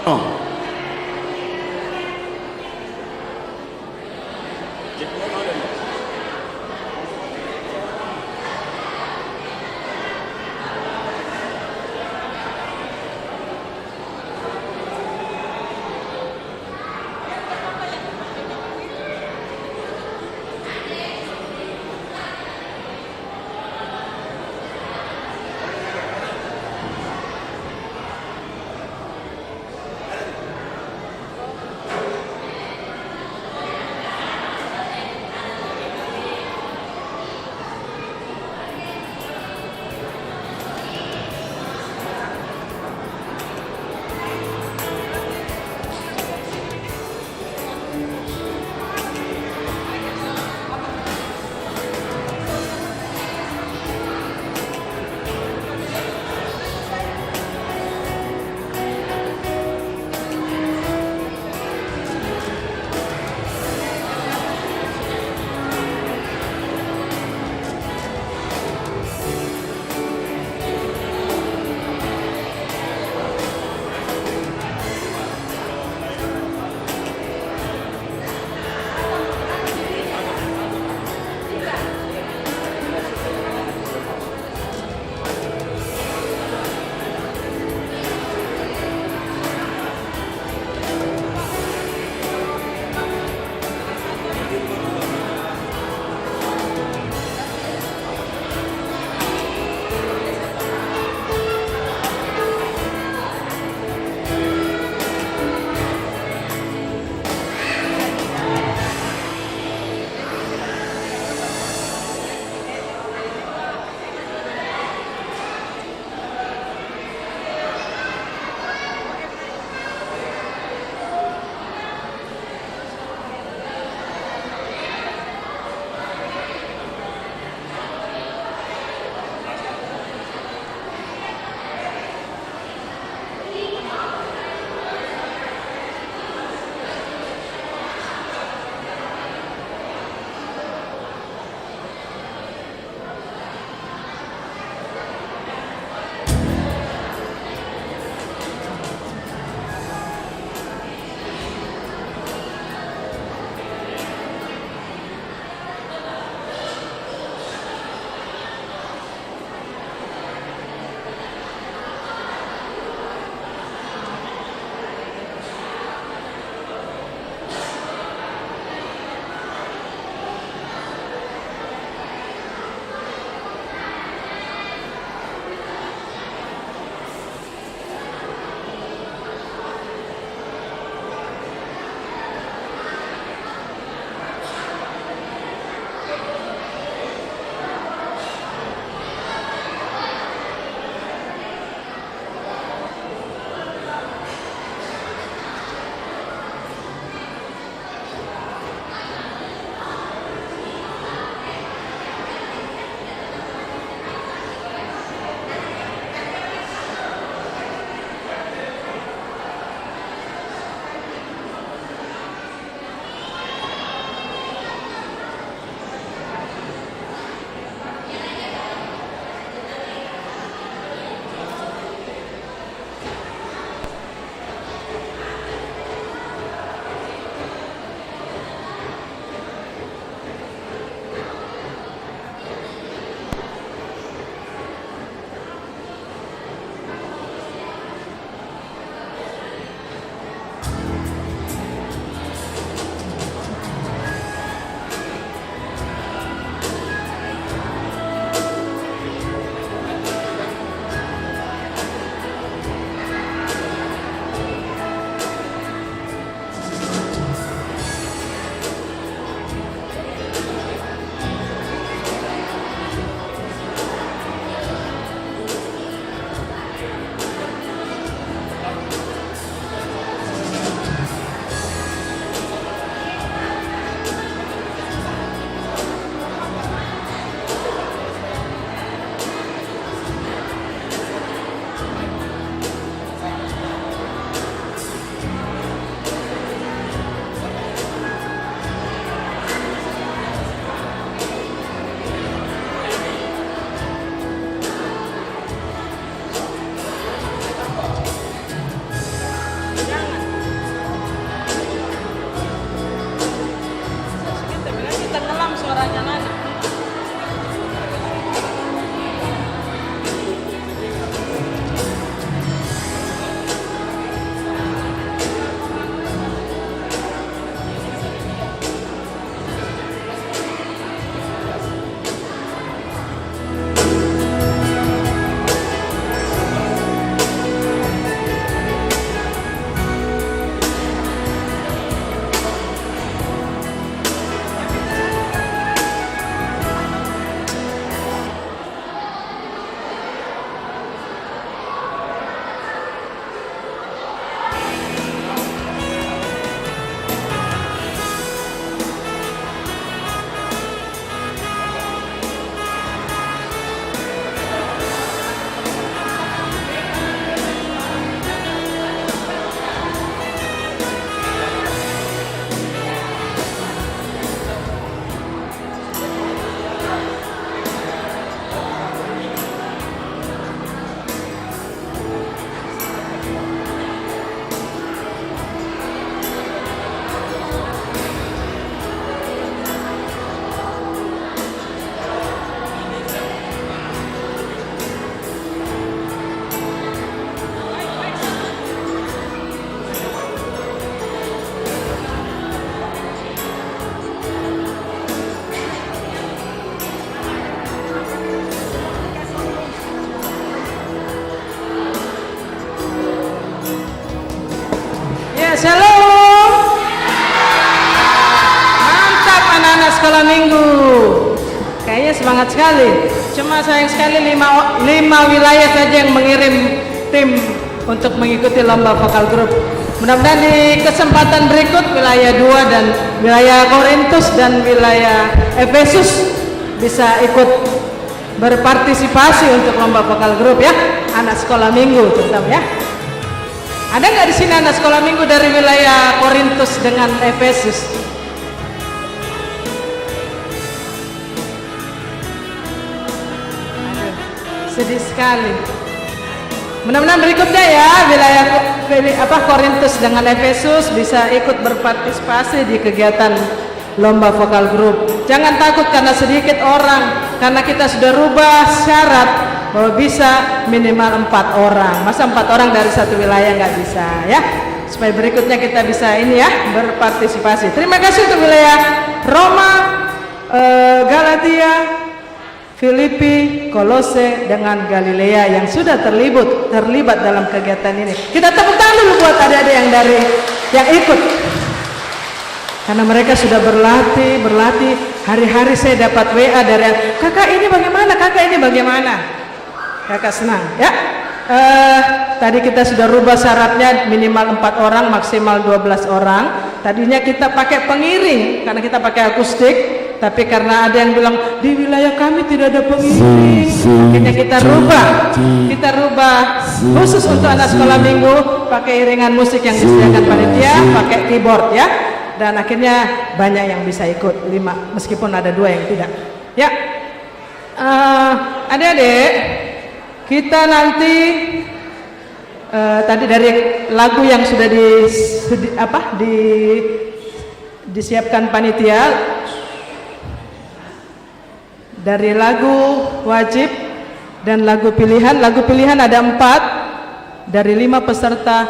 Oh. Ya, shalom. Mantap anak-anak sekolah minggu. Kayaknya semangat sekali. Cuma sayang sekali lima wilayah saja yang mengirim tim untuk mengikuti lomba vokal grup. Mudah-mudahan di kesempatan berikut wilayah 2 dan wilayah Korintus dan wilayah Efesus bisa ikut berpartisipasi untuk lomba vokal grup ya, anak sekolah minggu terutama ya. Ada nggak di sini anak sekolah minggu dari wilayah Korintus dengan Efesus? Aduh, sedih sekali. Mudah-mudahan berikutnya ya wilayah Korintus dengan Efesus bisa ikut berpartisipasi di kegiatan lomba vokal grup. Jangan takut karena sedikit orang, karena kita sudah rubah syarat bahwa bisa minimal 4 orang. Masa 4 orang dari satu wilayah nggak bisa ya? Supaya berikutnya kita bisa ini ya berpartisipasi. Terima kasih untuk wilayah Roma, Galatia, Filipi, Kolose dengan Galilea yang sudah terlibat dalam kegiatan ini. Kita tepuk tangan dulu buat adik-adik yang ikut. Karena mereka sudah berlatih. Hari-hari saya dapat WA dari kakak ini bagaimana, kakak ini bagaimana. Kakak senang ya. Tadi kita sudah rubah syaratnya minimal 4 orang, maksimal 12 orang. Tadinya kita pakai pengiring karena kita pakai akustik. Tapi karena ada yang bilang di wilayah kami tidak ada pengiring, akhirnya kita rubah khusus untuk anak sekolah minggu pakai iringan musik yang disediakan panitia, pakai keyboard ya. Dan akhirnya banyak yang bisa ikut 5 meskipun ada 2 yang tidak ya. Adik-adik, kita nanti tadi dari lagu yang sudah disiapkan panitia, dari lagu wajib dan lagu pilihan ada 4 dari 5 peserta,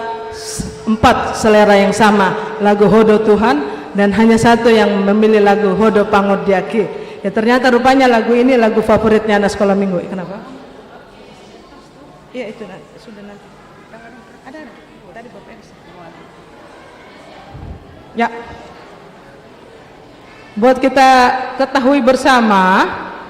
4 selera yang sama, lagu Hodo Tuhan, dan hanya 1 yang memilih lagu Hodo Pangot Diaki. Ya ternyata rupanya lagu ini lagu favoritnya anak sekolah minggu. Kenapa? Iya itu sudah nanti. Ada tadi Bapak ya. Buat kita ketahui bersama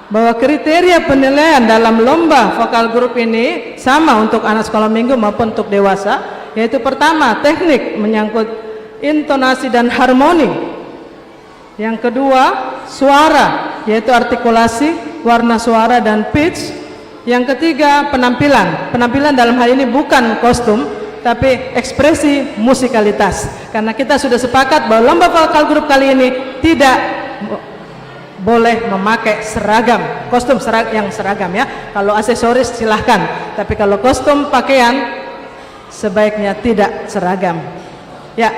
bahwa kriteria penilaian dalam lomba vokal grup ini sama untuk anak sekolah minggu maupun untuk dewasa, yaitu pertama teknik menyangkut intonasi dan harmoni, yang kedua suara yaitu artikulasi, warna suara dan pitch, yang ketiga penampilan dalam hal ini bukan kostum tapi ekspresi musikalitas, karena kita sudah sepakat bahwa lomba vokal grup kali ini tidak boleh memakai kostum yang seragam ya. Kalau aksesoris silahkan, tapi kalau kostum pakaian sebaiknya tidak seragam ya.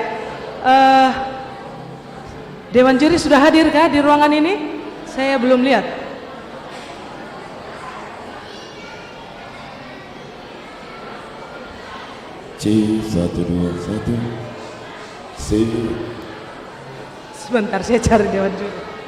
Dewan juri sudah hadir kah di ruangan ini? Saya belum lihat. C121 C. Sebentar saya cari dewan juri.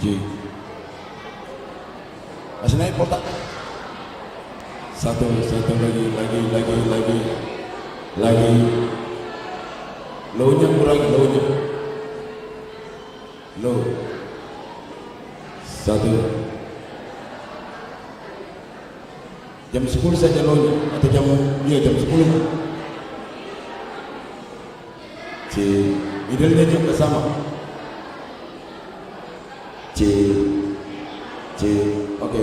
G. Masih naik kotak. Satu lagi. Low-nya kurangi, low-nya. Low. 1. Jam 10 saja low-nya atau jam 10. C. Middle-nya juga sama. C. Oke.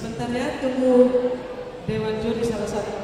Sebentar ya, tunggu Dewan Juri salah satu.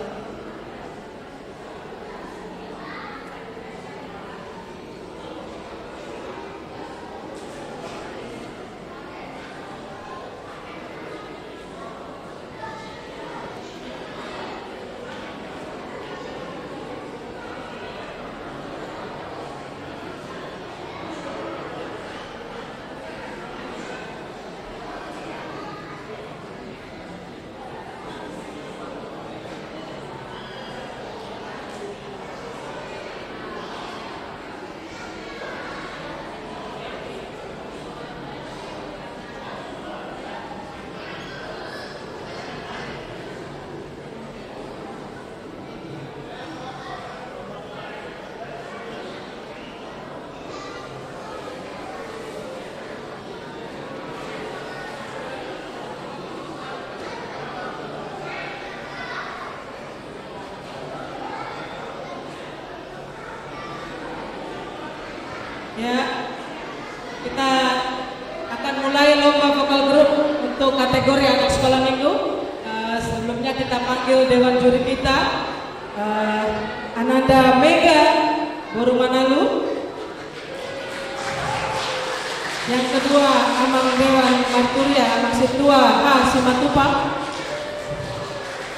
Ya, kita akan mulai lomba vokal grup untuk kategori anak sekolah minggu. Sebelumnya kita panggil Dewan Juri kita, Ananda Mega Borumanalu. Yang kedua Amang Dewan Marturia Maksitua H. Simatupang.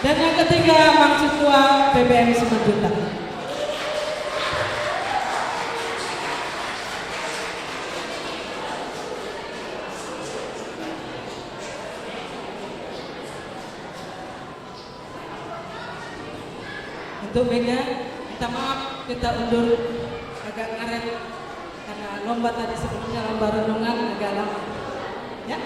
Dan yang ketiga Maksitua PBM Simanjuntak. Untuk Mega, minta maaf kita undur agak ngaret karena lomba tadi sebelumnya lomba renungan agak lama. Ya.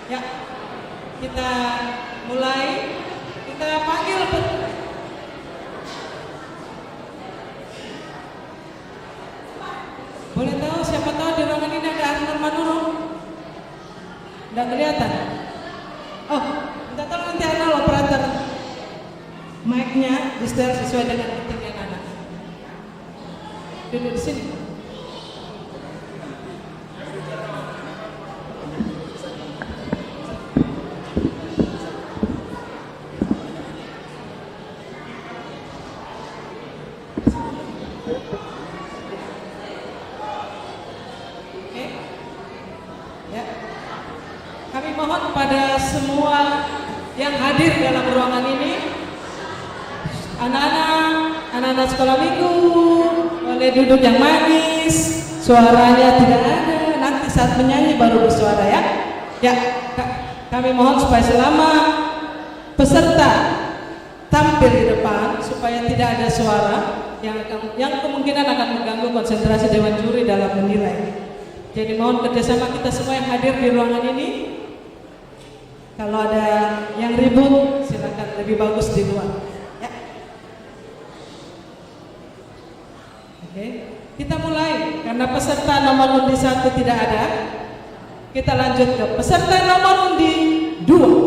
Ya, kita mulai, kita panggil. Boleh tahu siapa tahu di ruangan ini ada Arnold Manurung? Nggak kelihatan? Oh, minta tolong nanti Arnold operator mic-nya di setel sesuai dengan ketinggian anak. Duduk di sini. Kami mohon kepada semua yang hadir dalam ruangan ini, anak-anak sekolah minggu, boleh duduk yang manis, suaranya tidak ada, nanti saat menyanyi baru bersuara ya. Ya, kami mohon supaya selama peserta tampil di depan, supaya tidak ada suara yang kemungkinan akan mengganggu konsentrasi Dewan Juri dalam menilai. Jadi mohon kerjasama kita semua yang hadir di ruangan ini. Kalau ada yang ribut, silakan, lebih bagus di luar. Ya. Oke, kita mulai. Karena peserta nomor undi 1 tidak ada, kita lanjut ke peserta nomor undi 2.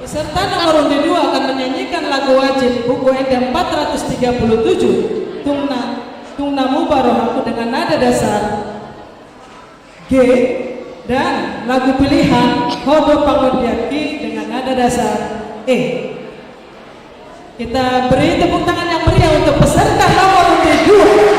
Peserta nomor undi 2 akan menyanyikan lagu wajib buku ND 437 Tung Namu Barohaku dengan nada dasar G, dan lagu pilihan Hodo Pangudiaki dengan nada dasar E. Kita beri tepuk tangan yang meriah untuk peserta nomor undi 2.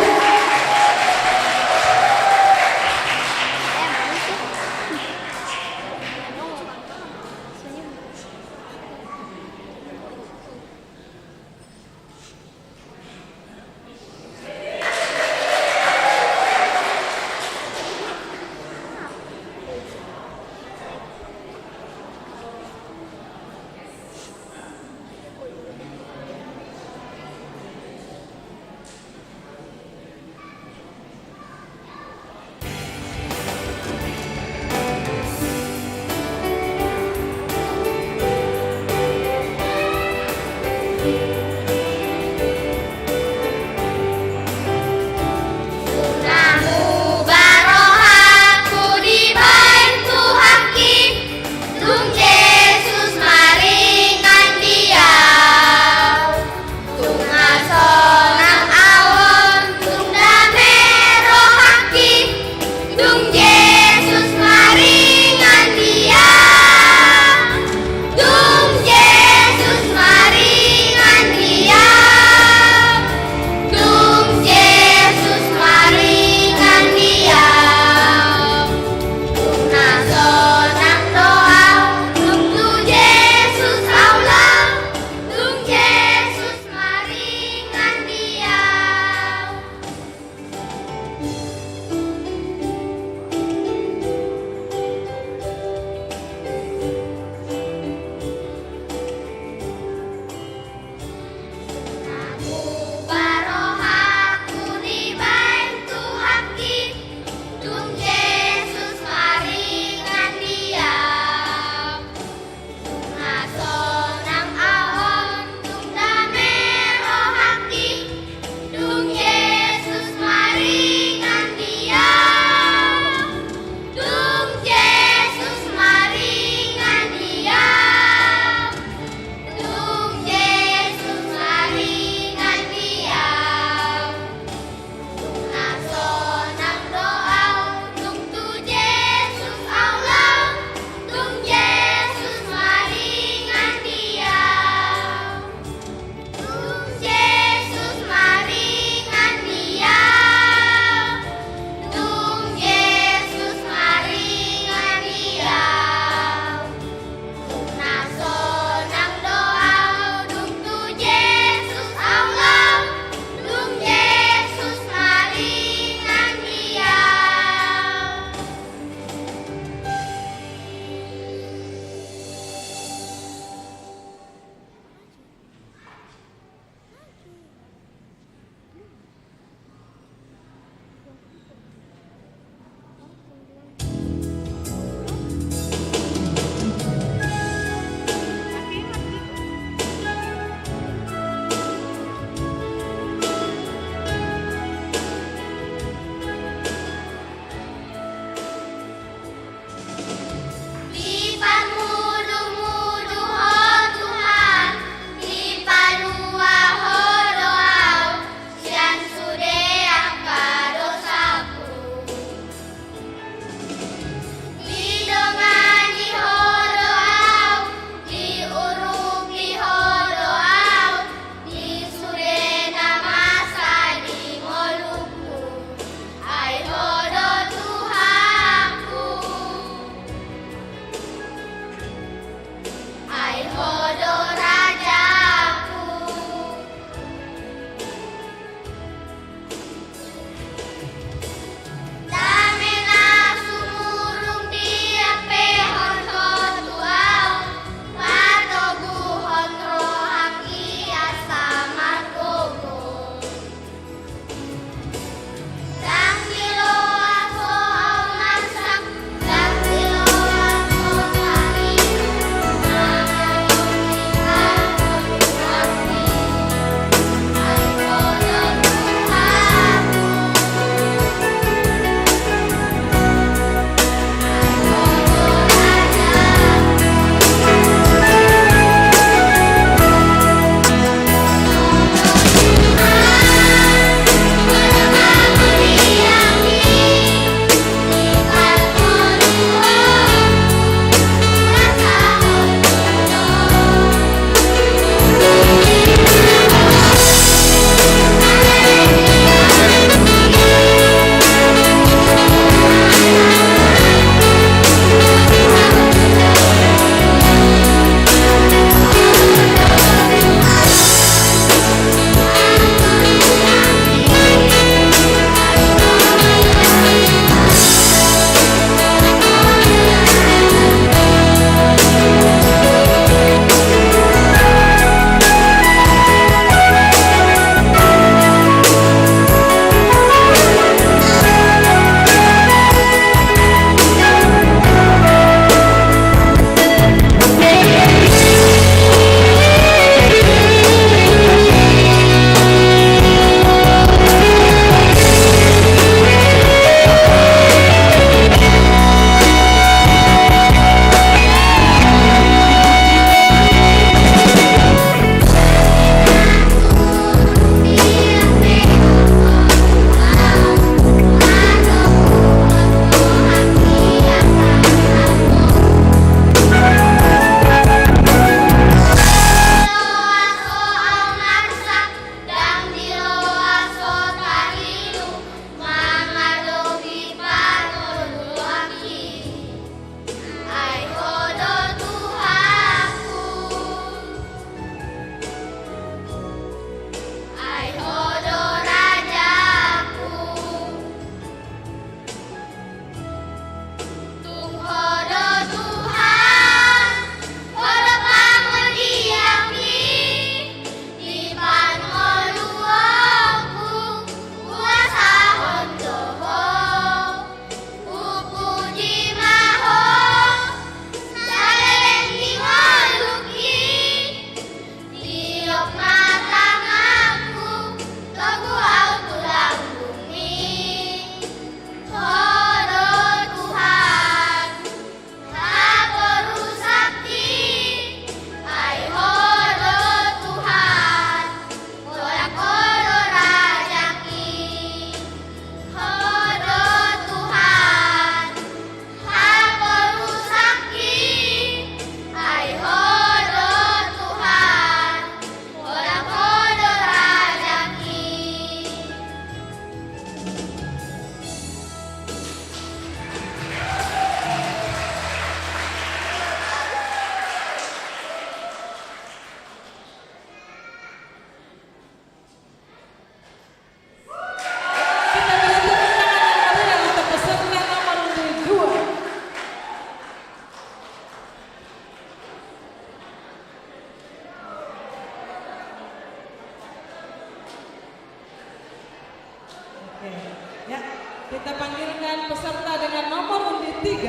Ya, kita panggilkan peserta dengan nomor undi 3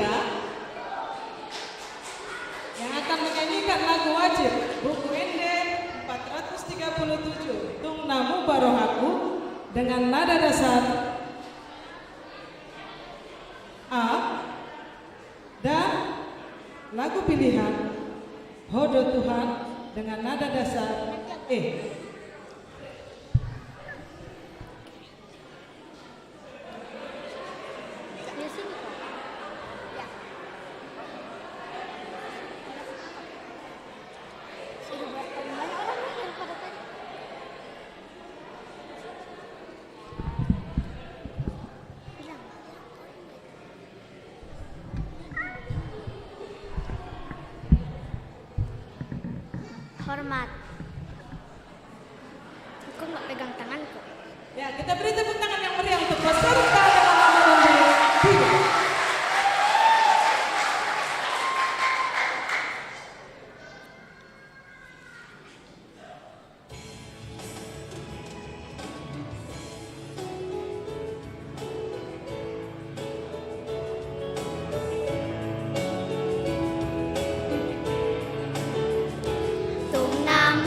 yang akan menyanyikan lagu wajib buku Ende 437 Tung Namu Barohaku dengan nada dasar A dan lagu pilihan Hodo Tuhan dengan nada dasar E. Di sini kok. Ya. Sudah berapa banyak orang nih yang pada tadi? Bilang. Hormat. Kok nggak pegang tanganku? Ya, kita beri tepuk tangan yang meriah untuk peserta dengan nomor undi 3. Tung Nam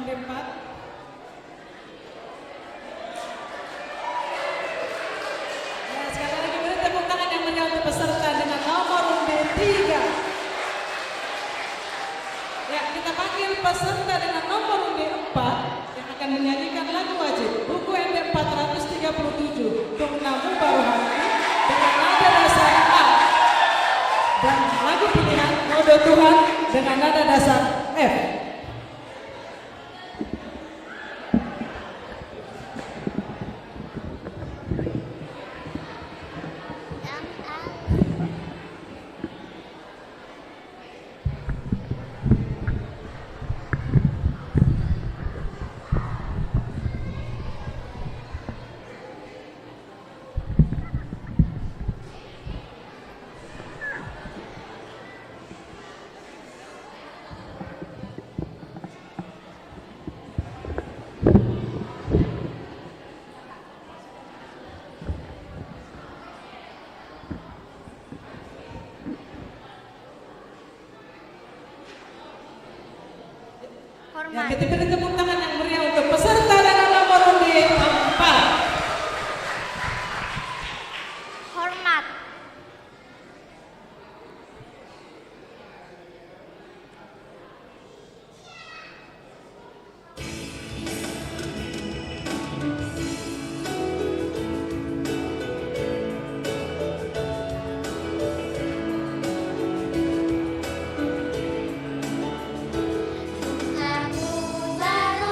undi 4. Ya, sekali lagi beri tepuk tangan yang meriah untuk peserta dengan nomor undi 3. Ya, kita panggil peserta dengan nomor undi 4 yang akan menyanyikan lagu wajib buku ND 437 Tung Namu Baru Hati dengan nada dasar A dan lagu pilihan Mode Tuhan dengan nada dasar F. Yang A. Ya, Hormat. kita beri tepuk tangan yang meriah untuk peserta dengan nomor undi 4. Hormat. Kamu baru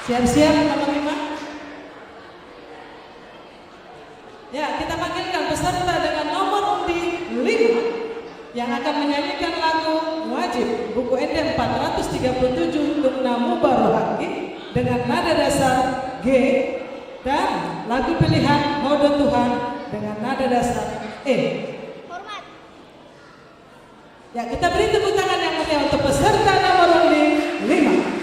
Siap-siap nomor 5. Ya, kita panggilkan peserta dengan nomor undi 5 yang akan menyanyikan lagu Wajib buku ND 437 untuk Namu Barohaki dengan nada dasar G, dan lagu pilihan Hodo Tuhan dengan nada dasar E. Hormat. Ya, kita beri tepuk tangan yang meriah untuk peserta nomor undi 5.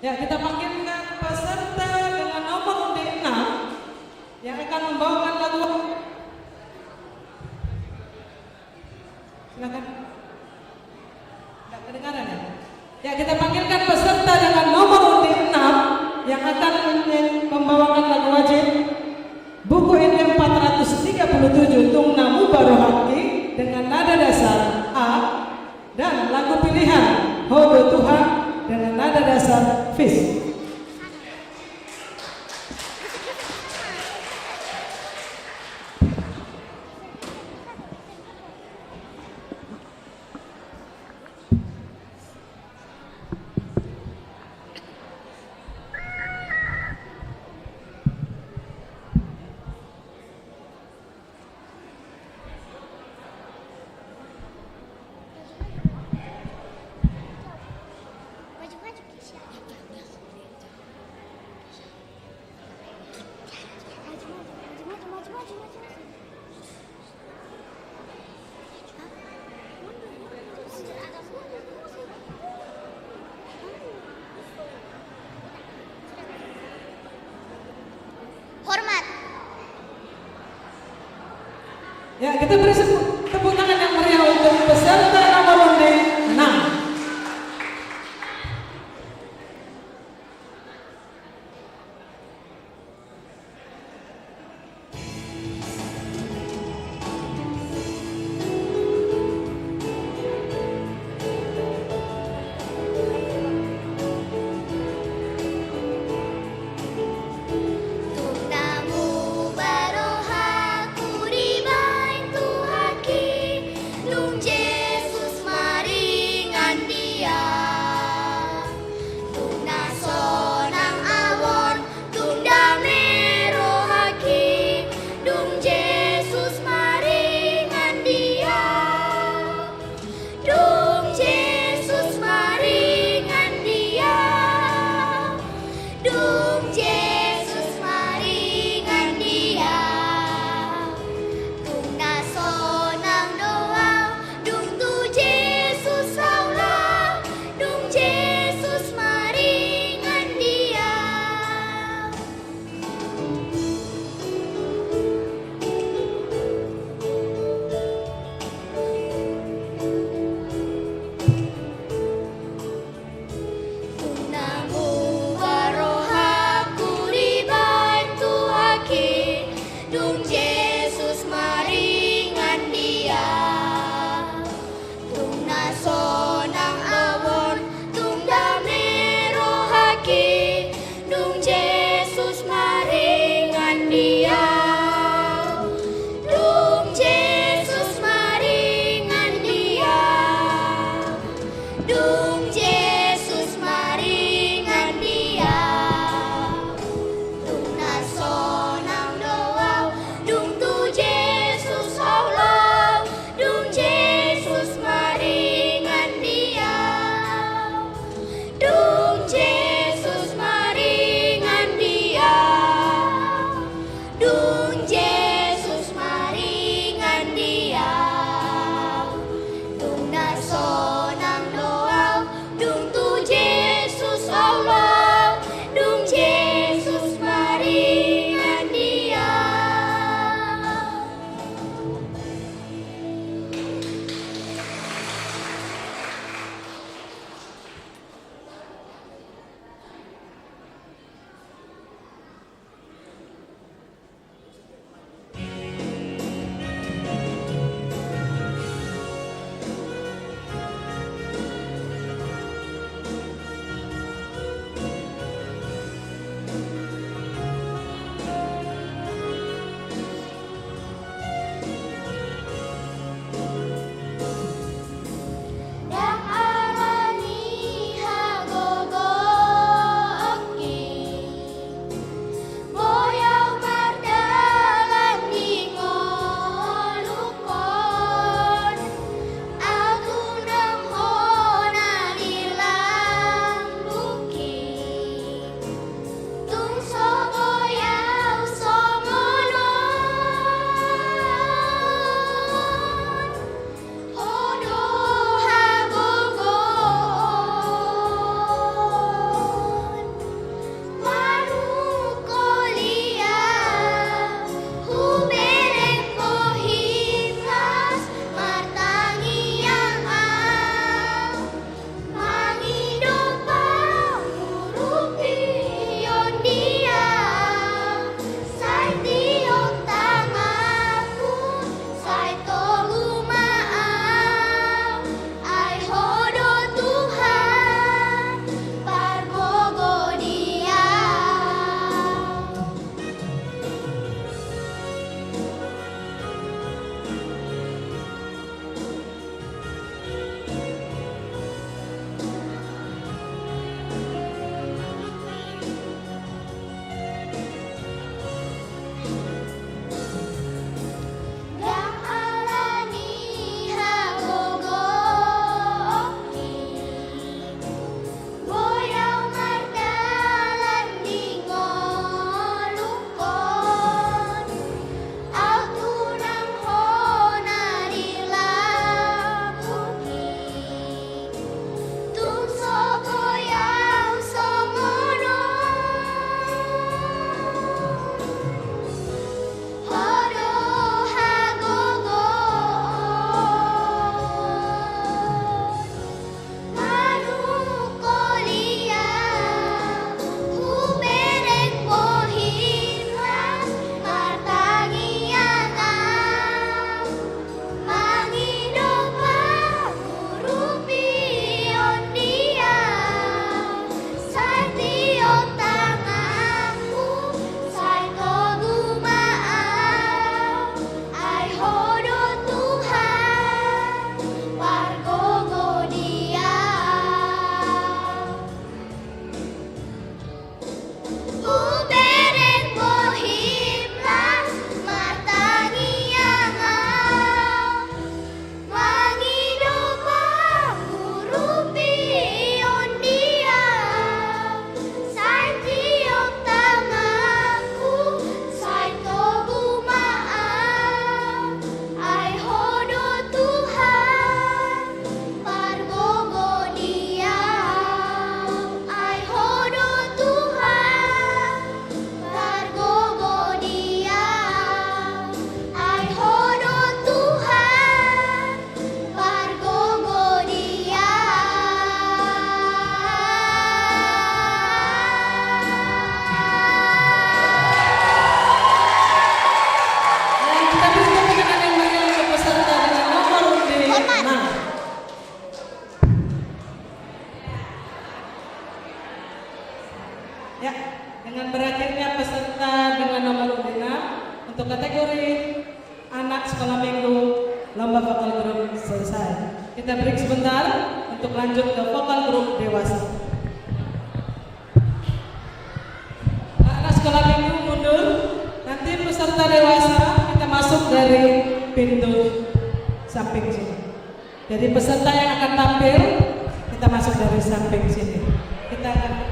Ya, kita panggilkan peserta dengan nomor undi 6 yang akan membawakan lagu. Silakan. Tidak kedengaran ya? Ya, kita panggilkan peserta dengan nomor undi 6 yang akan membawakan lagu wajib buku ini 437 Tung Namu Baru Haki dengan nada dasar A, dan lagu pilihan Hodo Tuhan dengan nada dasar Fis. Maju-maju Kisha. Maju-maju. Hormat. Ya, kita beri tepuk tangan yang meriah untuk peserta nomor undi 6. Tung Namu Baru Haku Ribain Tuhan kategori anak sekolah minggu, lomba vokal grup selesai. Kita break sebentar untuk lanjut ke vokal grup dewasa. Anak sekolah minggu mundur. Nanti peserta dewasa kita masuk dari pintu samping sini. Jadi peserta yang akan tampil kita masuk dari samping sini. Kita akan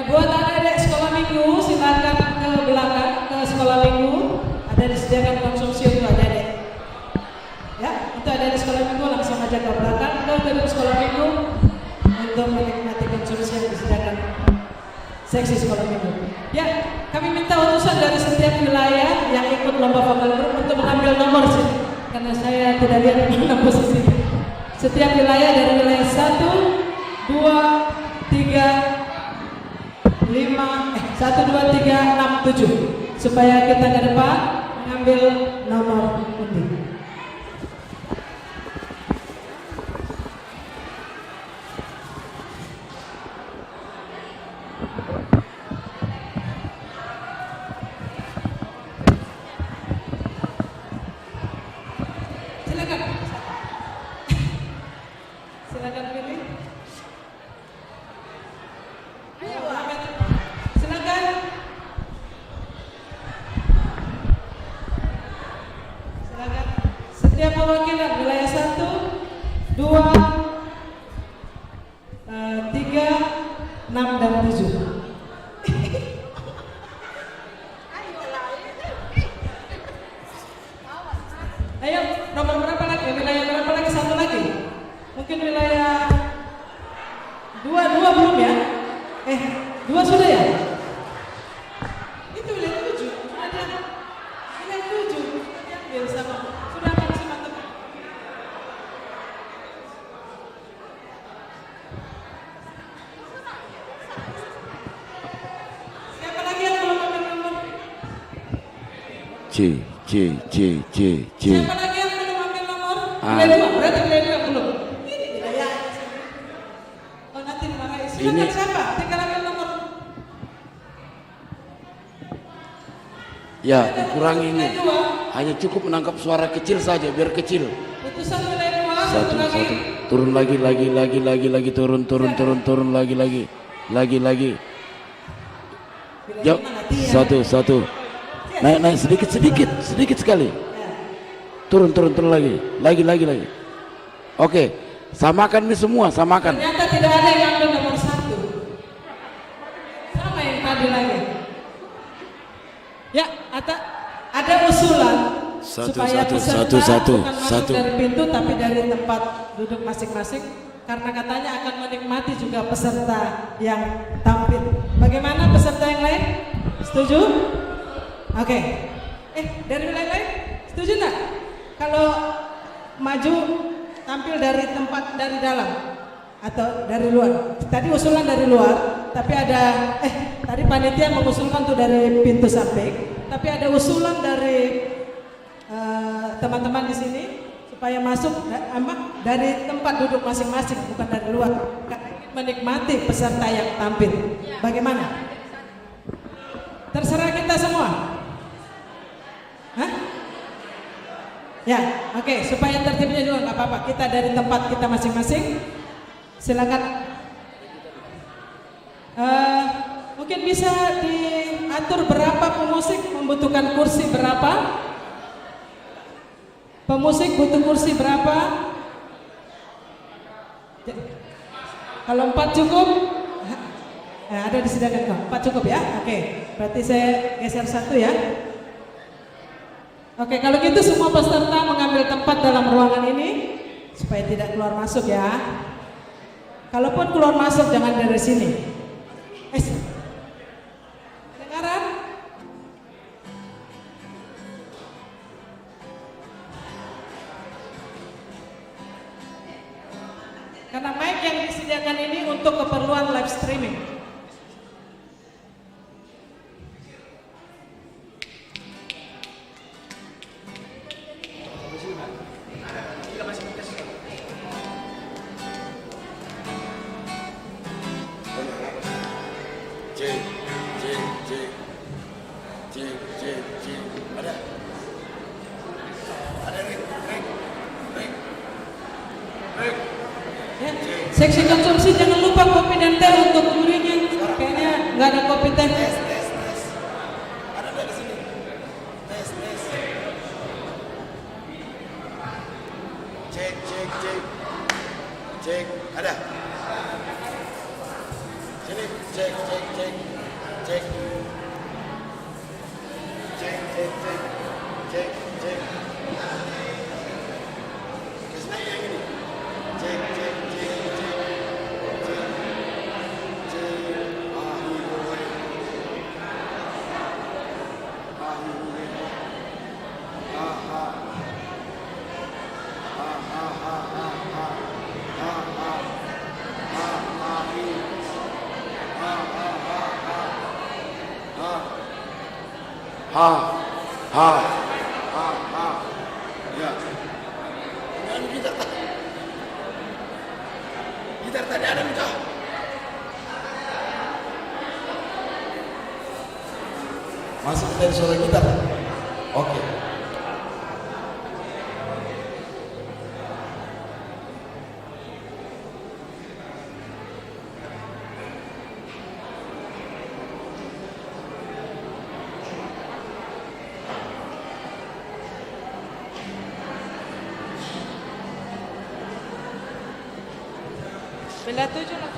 buat adik-adik sekolah minggu silakan ke belakang ke sekolah minggu. Ada disediakan konsumsi untuk adik-adik. Ya, untuk adik-adik sekolah minggu langsung aja ke belakang ke gedung sekolah minggu untuk menikmati konsumsi yang disediakan seksi sekolah minggu. Ya, kami minta utusan dari setiap wilayah yang ikut lomba vokal grup untuk mengambil nomor sini karena saya tidak lihat mana posisinya. Setiap wilayah dari wilayah 1, 2, 3 1, 2, 3, 6, 7 supaya kita ke depan mengambil nomor undi. Silakan. Silakan pilih. Setiap perwakilan wilayah 1, 2, 3, 6 dan 7. Ayo, nomor berapa lagi? Wilayah berapa lagi? Satu lagi. Mungkin wilayah 2 belum ya? 2 sudah ya? Itu wilayah 7. Ada wilayah 7. Diambil sama. Sudah akan sama teman. Siapa lagi yang belum ambil nomor? C. Siapa lagi yang belum ambil nomor? Wilayah 2, berarti wilayah 2 belum. Ini wilayah. Oh nanti dimarahin. Silakan siapa? Tinggal ambil nomor. Ya, kurangi ini. Hanya cukup menangkap suara kecil saja, biar kecil. Putusan wilayah 2 Satu. Turun lagi, turun lagi. Yuk, satu. Naik sedikit sekali. Turun lagi. Oke, samakan ini semua, samakan. Ternyata tidak ada yang ambil nomor 1. Sama yang tadi lagi. Ya, ada usulan supaya peserta bukan masuk dari pintu tapi dari tempat duduk masing-masing karena katanya akan menikmati juga peserta yang tampil. Bagaimana peserta yang lain? Setuju? Oke. Dari wilayah lain? Setuju enggak? Kalau maju tampil dari tempat dari dalam atau dari luar? Tadi usulan dari luar, tapi ada tadi panitia mengusulkan tuh dari pintu samping, tapi ada usulan dari teman-teman di sini supaya masuk dari tempat duduk masing-masing, bukan dari luar. Menikmati peserta yang tampil. Bagaimana? Terserah kita semua. Hah? Ya, oke. Supaya tertibnya juga nggak apa-apa. Kita dari tempat kita masing-masing. Silakan. Mungkin bisa diatur berapa pemusik membutuhkan kursi berapa? Pemusik butuh kursi berapa? Kalau 4 cukup? Ada disediakan kok. 4 cukup ya? Oke. Berarti saya geser 1 ya. Oke, kalau gitu semua peserta mengambil tempat dalam ruangan ini supaya tidak keluar masuk ya. Kalaupun keluar masuk jangan dari sini. Kedengaran? Karena mic yang disediakan ini untuk keperluan live streaming. cek. Ada? Ada Rick. Ya. Seksi konsumsi jangan lupa kopi dan teh untuk jurinya. Kayaknya nggak ada kopi teh. Tes. Ada nggak di sini? Tes. Cek. Ada? Sini, cek. Cek. Kesini yang ini. Cek. Ya. Nyanyi gitar tadi. Gitar tadi ada minta. Masih dari suara gitar. Oke. Benda 7 lah.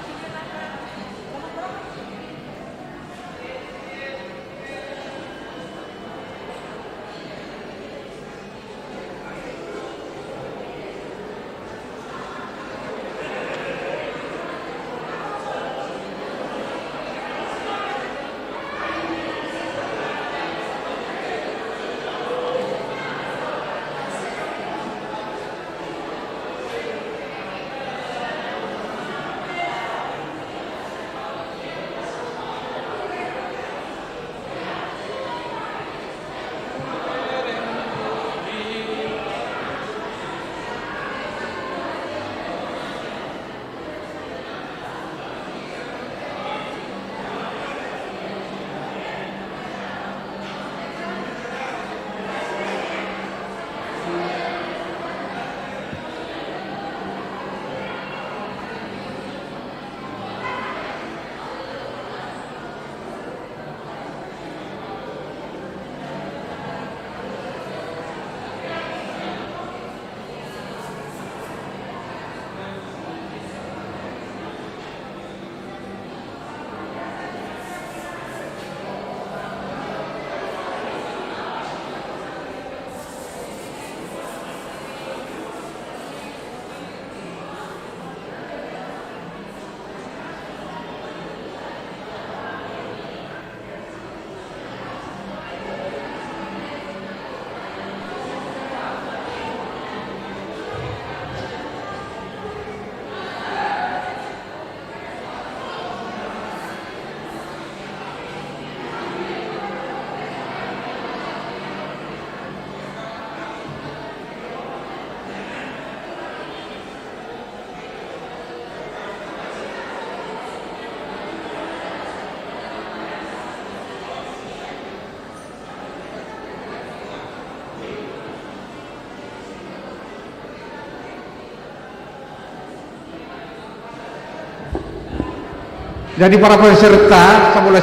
Jadi para peserta sabula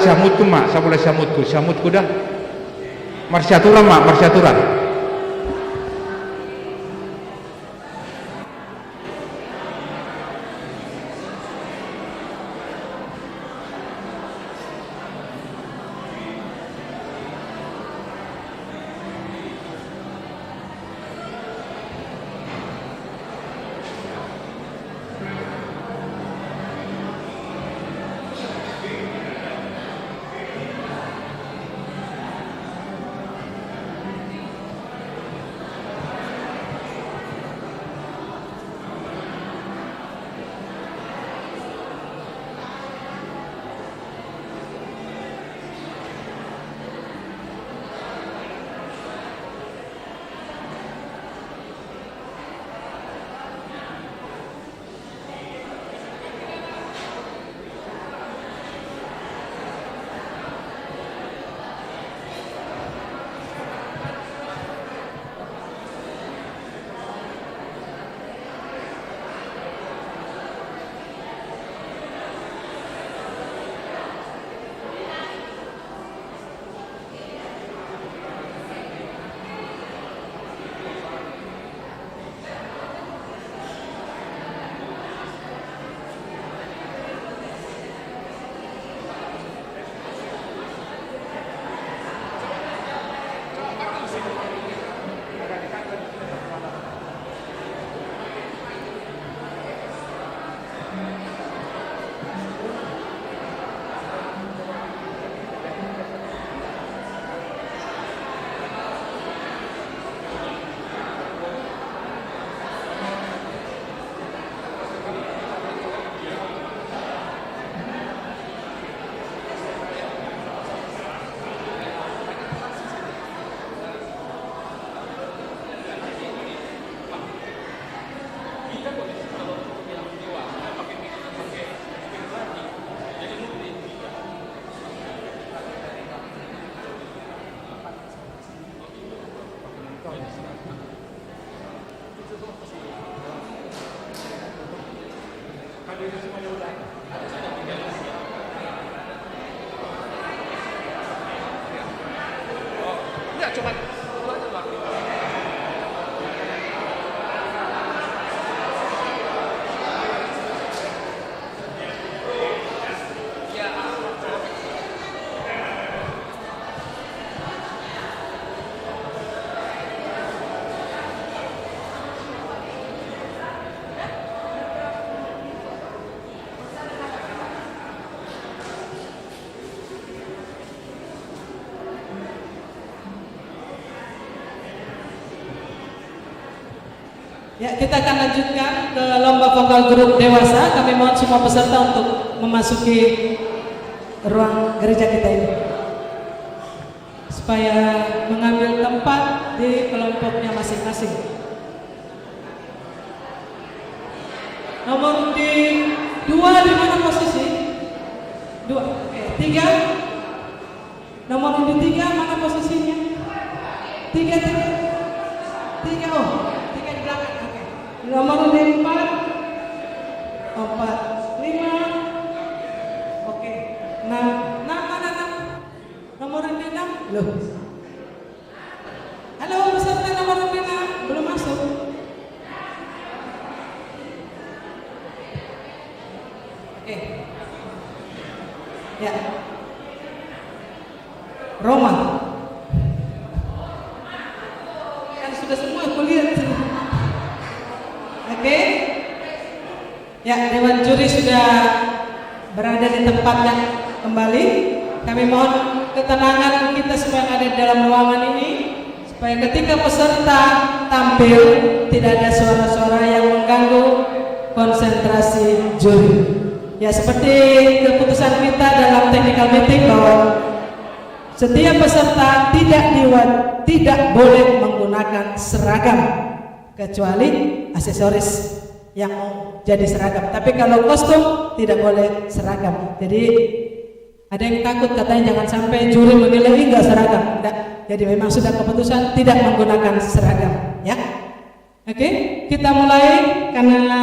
syamut kuda marsyaturan Ya, kita akan lanjutkan ke lomba vokal grup dewasa. Kami mohon semua peserta untuk memasuki ruang gereja kita ini supaya mengambil tempat di kelompoknya masing-masing. Nomor di 2 di mana posisi? 2. Oke, 3. Nomor di 3 mana posisinya? 3 oh, 3 di belakang. Oke. Nomor di 4. 5. Oke. 6 mana 6? Nomor di 6. Loh. Halo, peserta nomor di 6 belum masuk. Oke. Ya. Roma. Kan sudah semua kuliah. Oke. Ya, dewan juri sudah berada di tempatnya kembali. Kami mohon ketenangan kita semua yang ada di dalam ruangan ini supaya ketika peserta tampil tidak ada suara-suara yang mengganggu konsentrasi juri. Ya, seperti keputusan kita dalam technical meeting bahwa setiap peserta tidak boleh menggunakan seragam kecuali aksesoris yang mau jadi seragam. Tapi kalau kostum tidak boleh seragam. Jadi ada yang takut katanya jangan sampai juri menilai enggak seragam. Tidak. Jadi memang sudah keputusan tidak menggunakan seragam. Ya, oke, kita mulai karena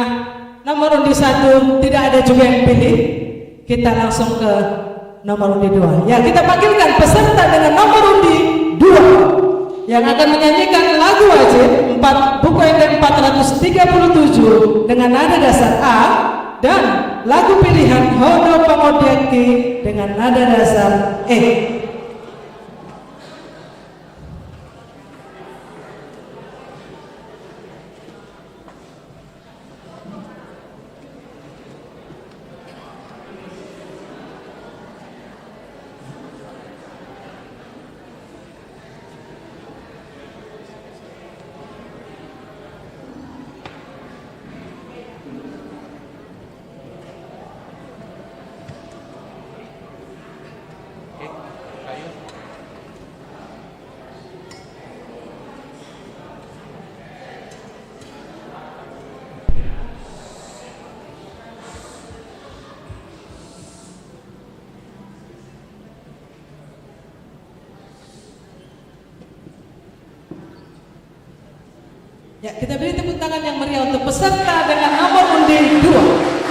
nomor undi 1 tidak ada juga yang pilih. Kita langsung ke nomor undi 2. Ya, kita panggilkan peserta dengan nomor undi 2 yang akan menyanyikan lagu wajib buku yang ke-437 dengan nada dasar A dan lagu pilihan Hono Pangodiakti dengan nada dasar E. Ya, kita beri tepuk tangan yang meriah untuk peserta dengan nomor undi 2.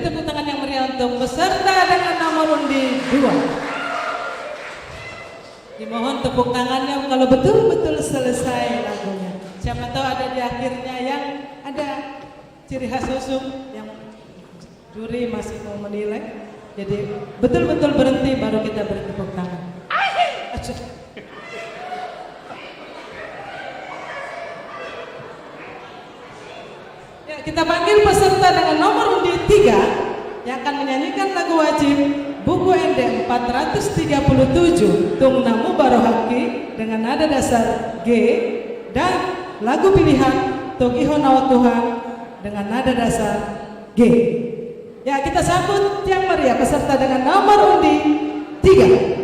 tepuk tangan yang meriah untuk peserta dengan nomor undi 2. Dimohon tepuk tangannya kalau betul-betul selesai lagunya. Siapa tahu ada di akhirnya yang ada ciri khas khusus yang juri masih mau menilai. Jadi betul-betul berhenti baru kita beri tepuk tangan. Ya, kita panggil peserta dengan nomor undi 3 yang akan menyanyikan lagu wajib buku ND 437 Tung Namu Barohaki dengan nada dasar G dan lagu pilihan Togiho Nawa Tuhan dengan nada dasar G. Ya, kita sambut yang meriah peserta dengan nomor undi 3.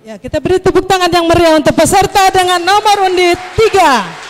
Ya, kita beri tepuk tangan yang meriah untuk peserta dengan nomor undi 3.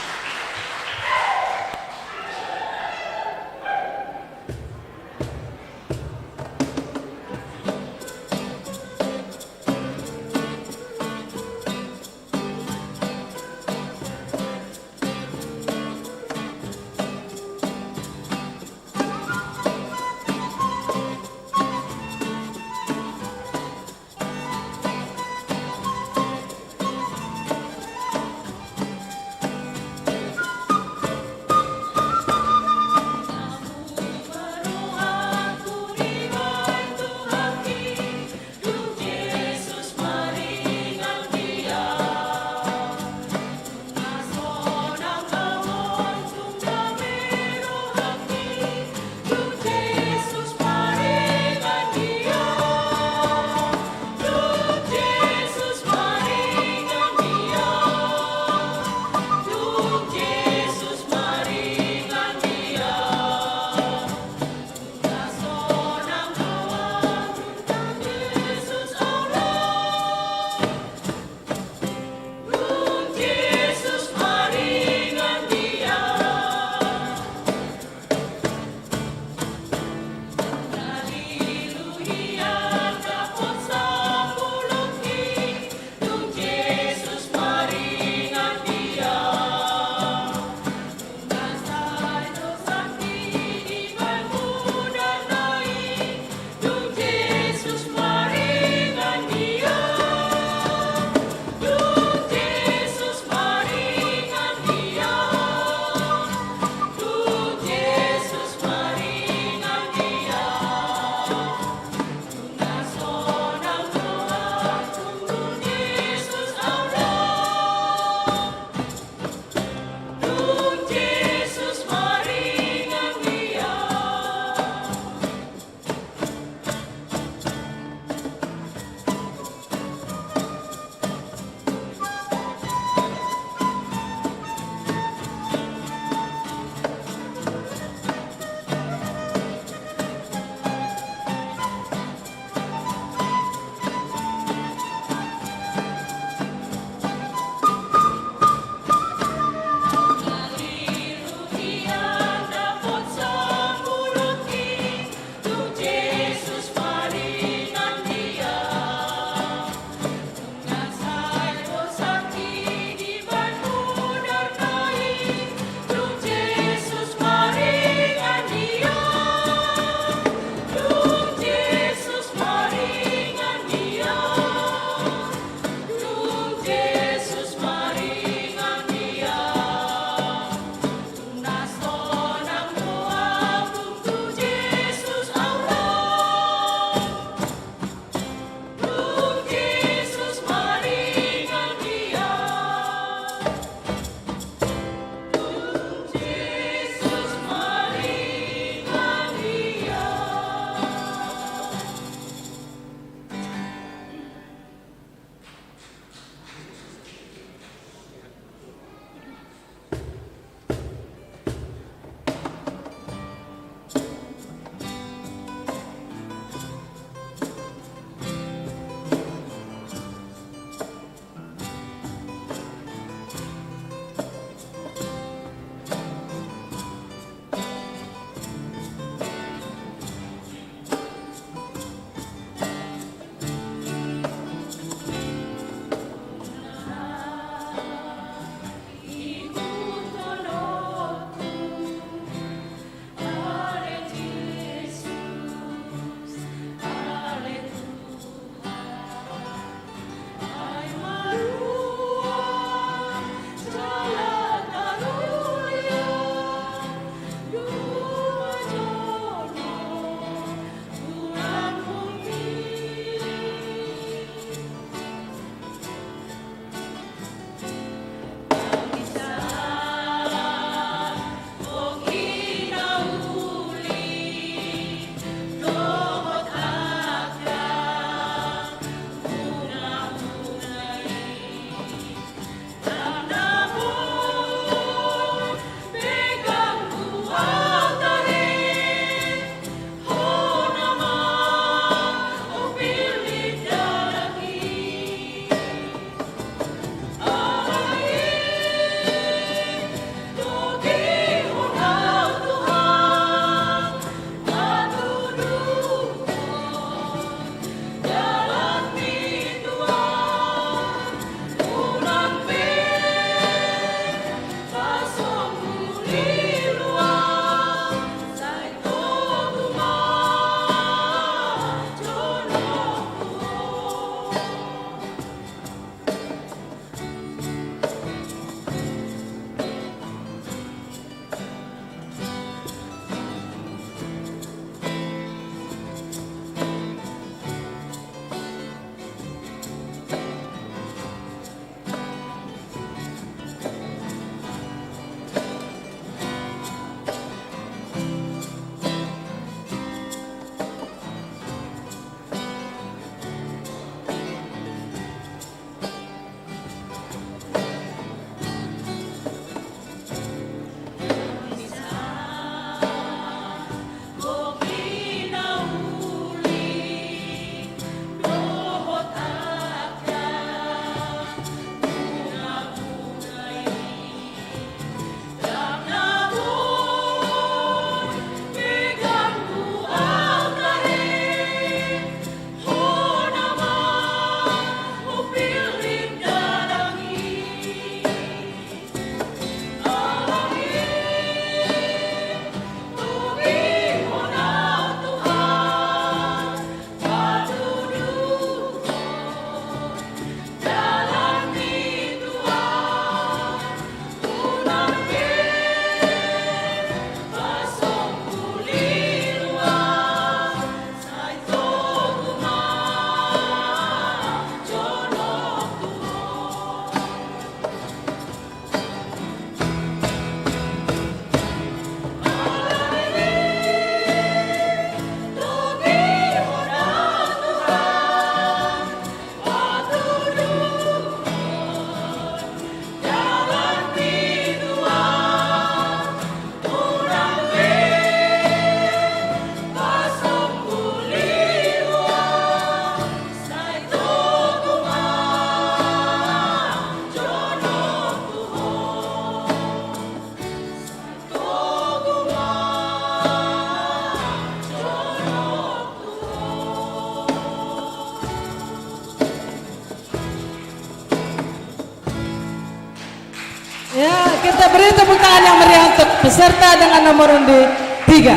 Ya, kita beri tepuk tangan yang meriah untuk peserta dengan nomor undi 3.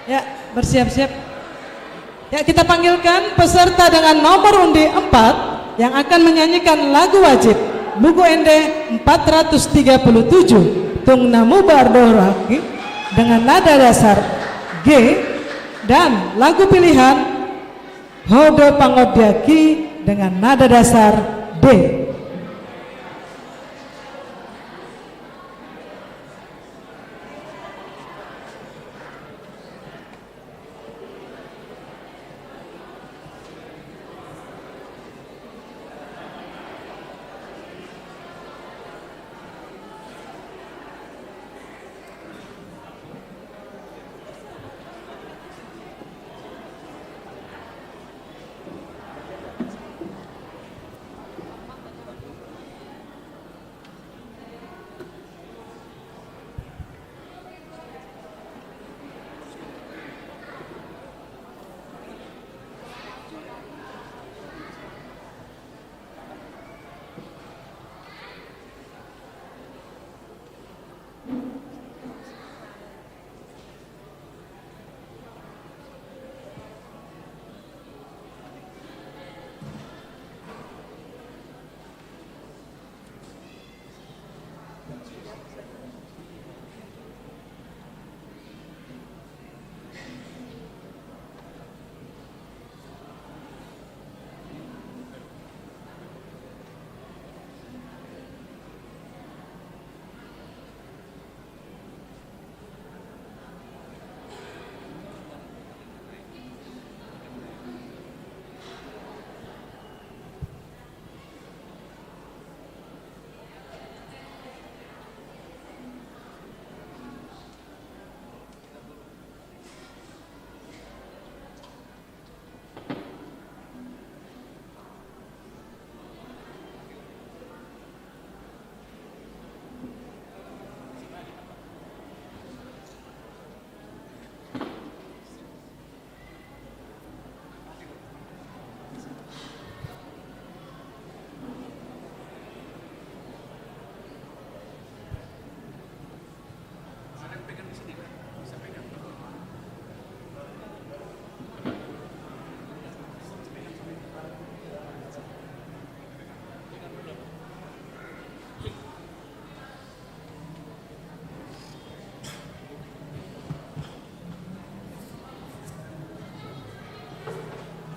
Ya, bersiap-siap. Ya, kita panggilkan peserta dengan nomor undi 4 yang akan menyanyikan lagu wajib Buku Ende 437 Tung Namu Bardoraki dengan nada dasar G, dan lagu pilihan Hodo Pangodyaki dengan nada dasar D.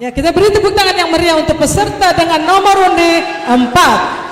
Ya, kita beri tepuk tangan yang meriah untuk peserta dengan nomor undi 4.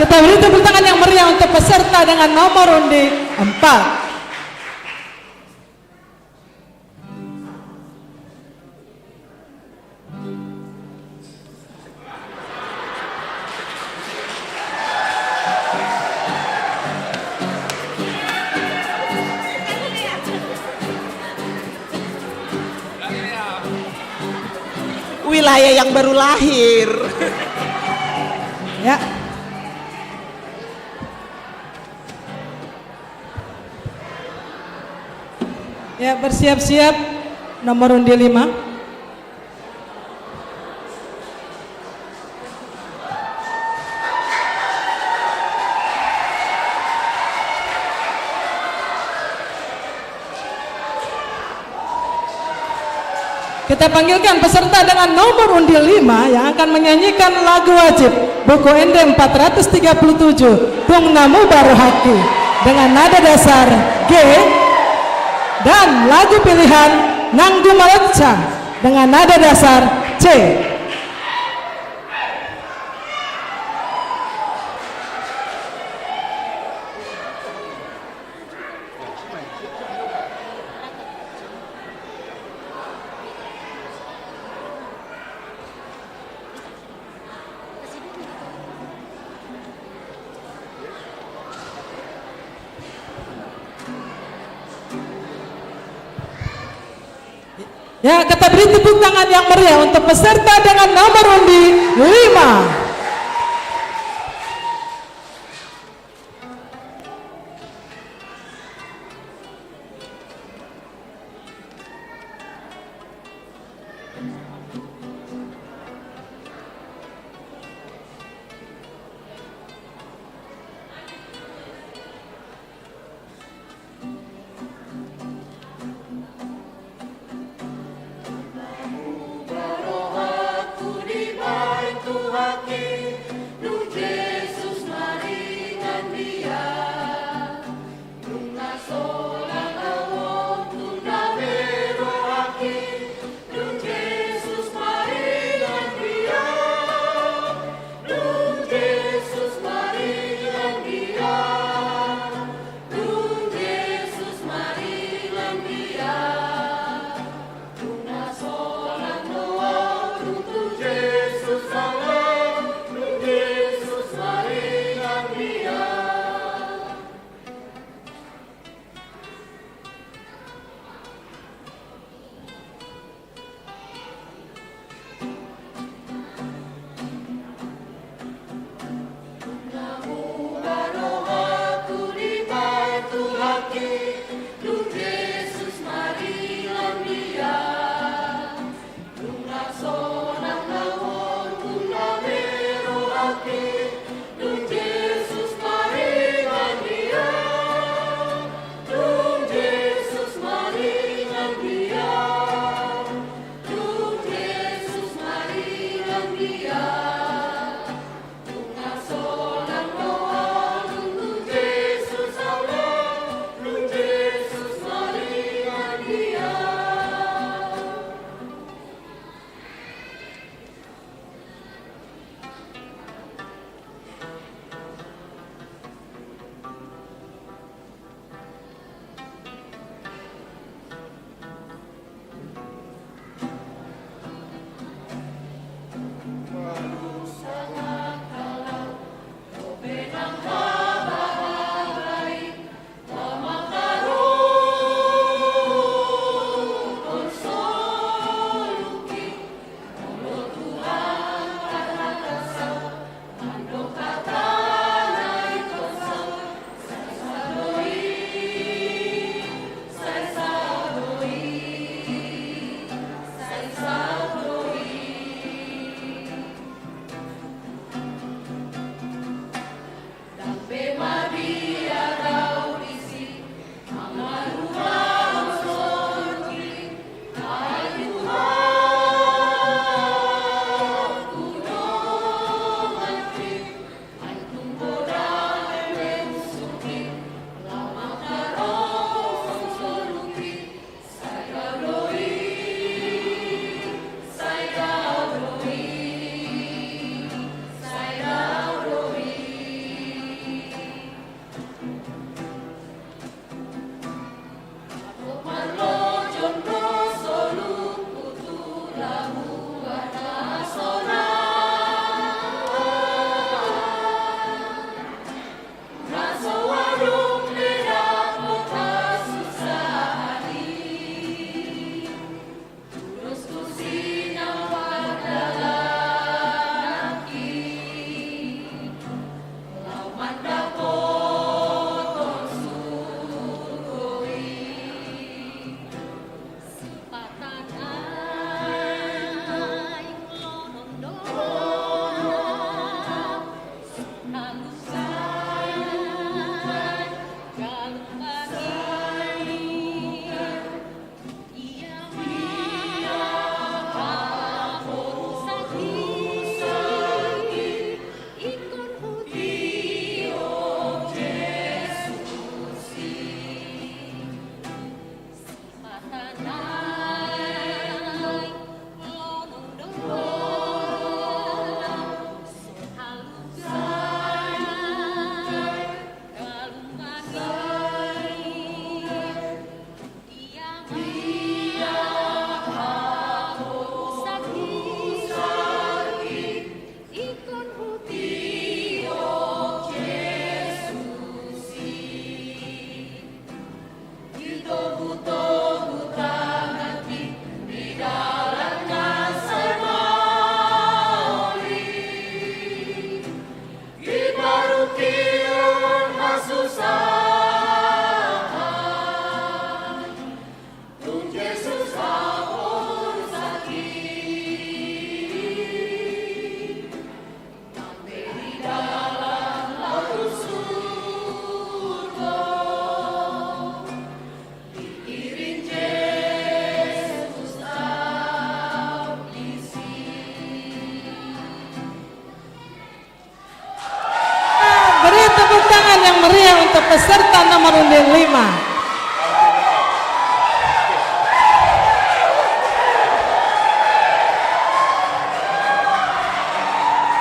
Kita beri tepuk tangan yang meriah untuk peserta dengan nomor undi 4. Wilayah yang baru lahir. Ya. Ya, bersiap-siap nomor undi 5. Kita panggilkan peserta dengan nomor undi 5 yang akan menyanyikan lagu wajib buku ND 437 Tung Namu Baru Haki dengan nada dasar G, dan lagu pilihan Nanggu Malecang dengan nada dasar C. Ya, kita beri tepuk tangan yang meriah untuk peserta dengan nomor undi 5.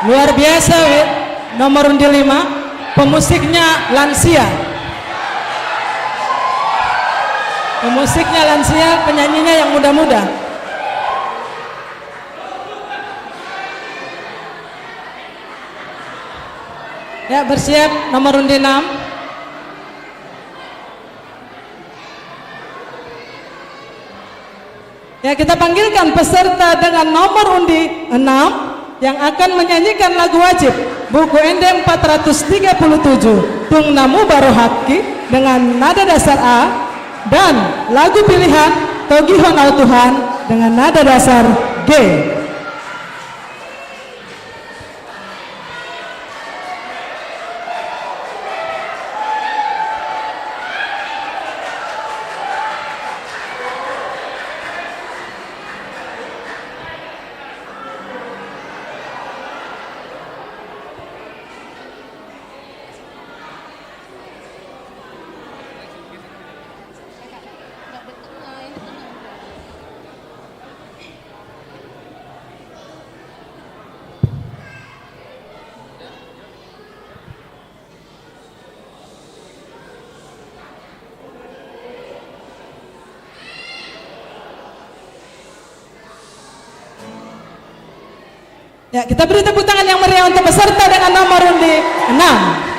Luar biasa, nomor undi 5, pemusiknya lansia. Pemusiknya lansia, penyanyinya yang muda-muda. Ya, bersiap nomor undi 6. Ya, kita panggilkan peserta dengan nomor undi 6 yang akan menyanyikan lagu wajib buku ND 437 Tung Namu Barohaki dengan nada dasar A, dan lagu pilihan Togihon Au Tuhan dengan nada dasar G. Ya, kita beri tepuk tangan yang meriah untuk peserta dengan nomor undi 6.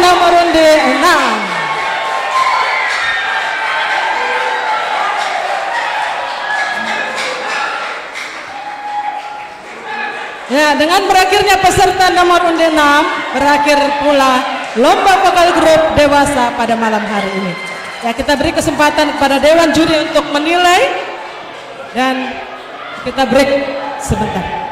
nomor undi 6. Ya, dengan berakhirnya peserta nomor undi 6, berakhir pula lomba vokal grup dewasa pada malam hari ini. Ya, kita beri kesempatan kepada Dewan Juri untuk menilai dan kita break sebentar.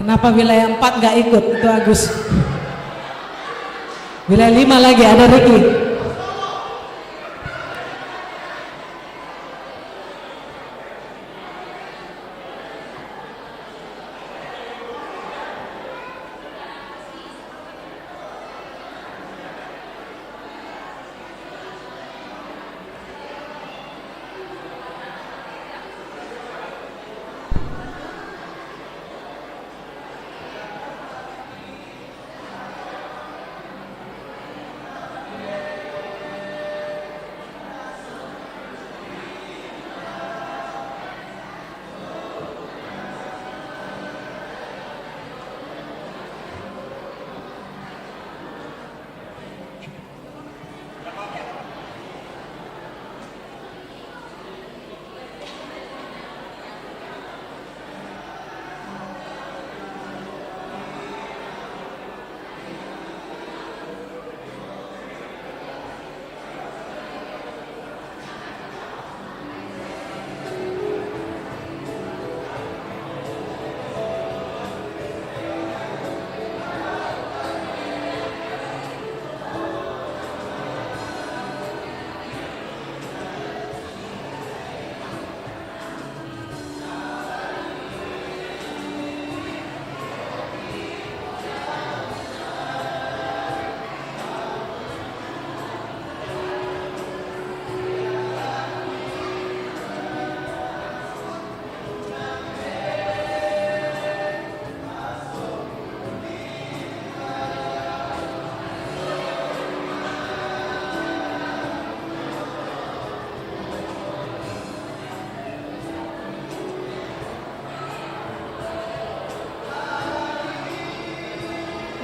Kenapa wilayah 4 nggak ikut? Itu Agus. Wilayah 5 lagi ada Ricky.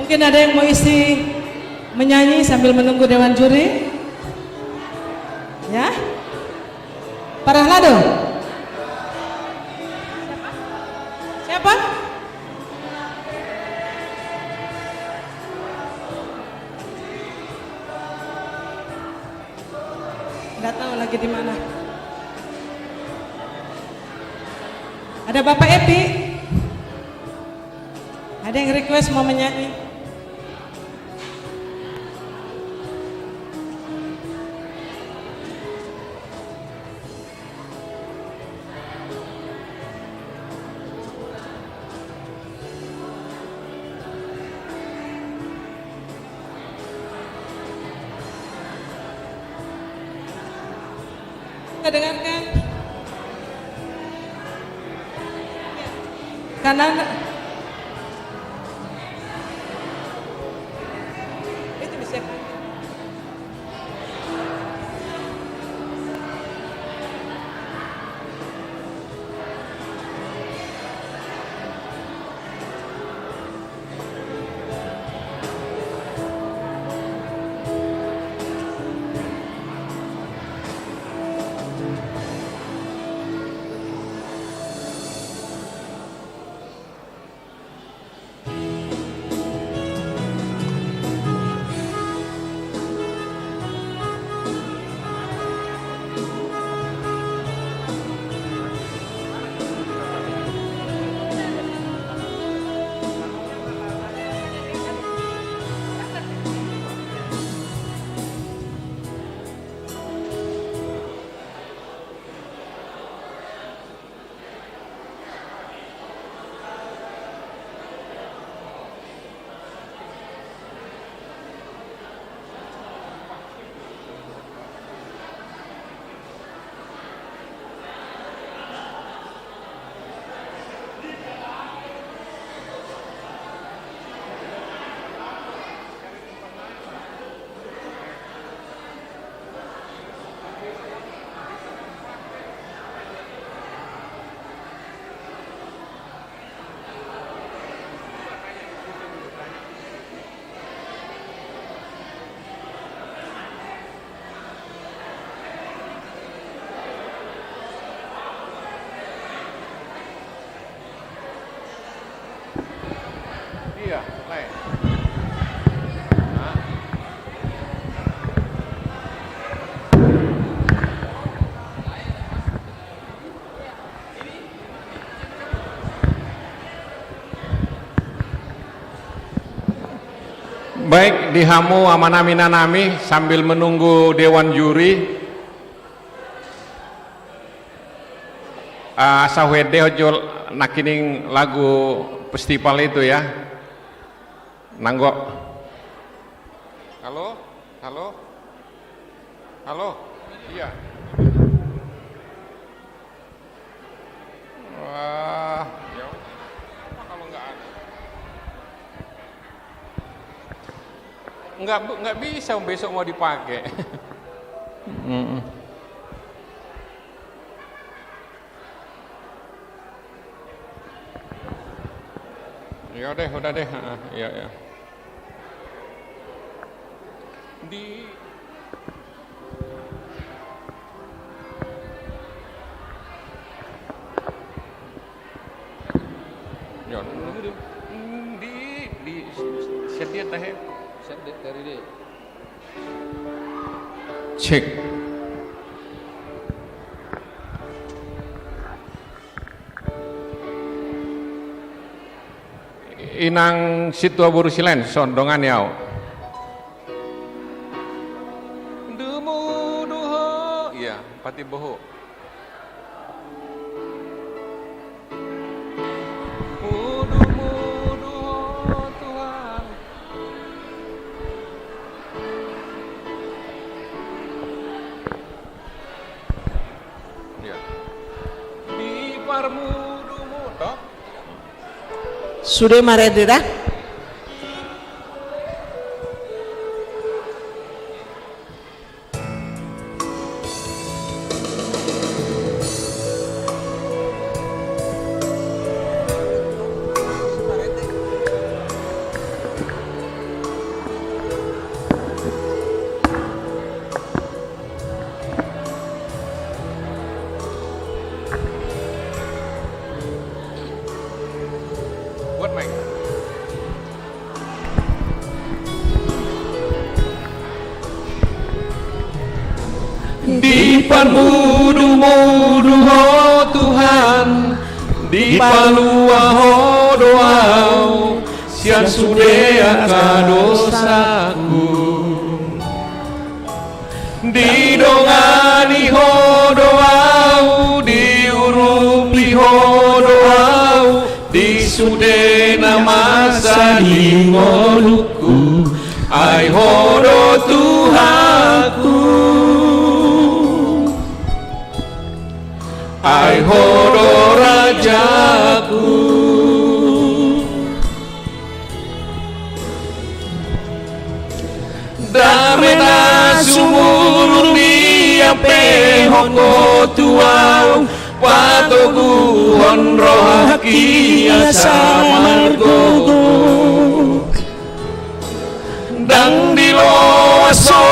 Mungkin ada yang mau isi menyanyi sambil menunggu Dewan Juri? Ya? Parahlado? Siapa? Nggak tahu lagi di mana. Ada Bapak Epi? Ada yang request mau menyanyi? Kita dengarkan. Kanan. Itu bisa. Iya, lain. Baik, dihamu amanami nanami sambil menunggu dewan juri. Sahwede hojo nakining lagu festival itu ya. Nanggo. Halo? Halo? Halo? Iya. Wah, ya. Apa kalau nggak ada? Nggak bisa besok mau dipakai. Ya udah deh, ya. Di ya di set dia teh set dari dia cek inang situa buru silen sondongan yau dumu duho iya pati boho dumu duho Tuhan ya di parmu dumu toh Sudah marede dah? buat Mike. Di mudu ho Tuhan, di palua ho doau, sian sudea ka dosaku. Di dongani ho doau, di urupi ho doau, di sudena masa di ngoluku, ai hodo Tuhanku. Ai hodo rajaku. Damena sumur miape hongo tuau, patogu honro haki asa margo. Dang dilo aso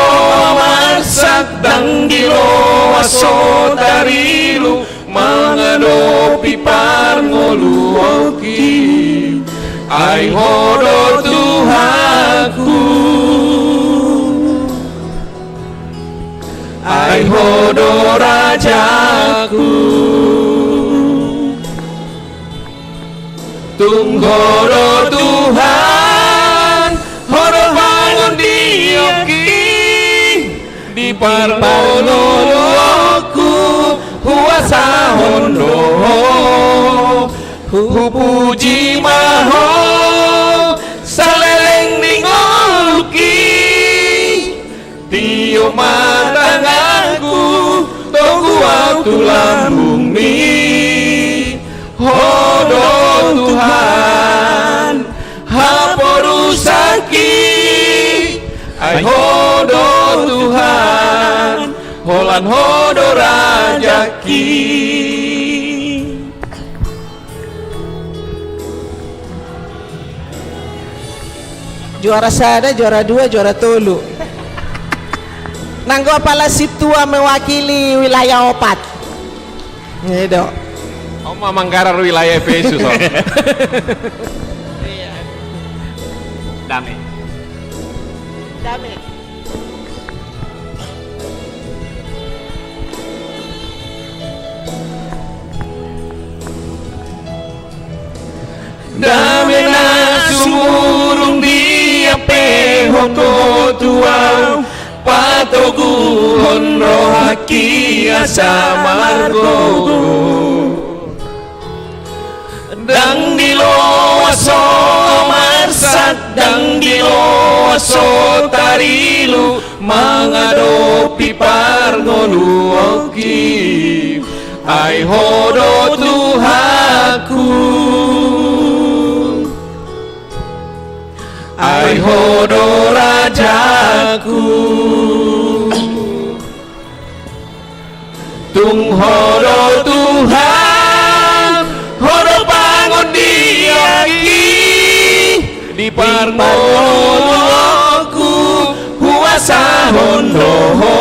masak, dang dilo aso tarilu, mengadopi parngolu oki, ai hodo Tuhanku, ai hodo rajaku, tunghodo Tuhan, hodo bangun di oki, di parngolu huasa hondo hupuji maho saleleng ningolki tio matangaku togu waktu lambung mi hodo Tuhan haporusaki ai hodo Tuhan holan hodo rajaki. Juara sada, juara dua, juara tolu. Nanggo pala situa mewakili wilayah opat. Ngedo. Oma manggarar wilayah Efesus. damai. Damai. Dame na sumurong di ape hoko tuaw patoguhon rohaki asa margo dang dilo aso marsat dang dilo aso tarilu mangado pipar ngoluoki ay hodo tuhaku ay hodo rajaku tung hodo Tuhan hodo bangun diaki di parmoku huasa hondoho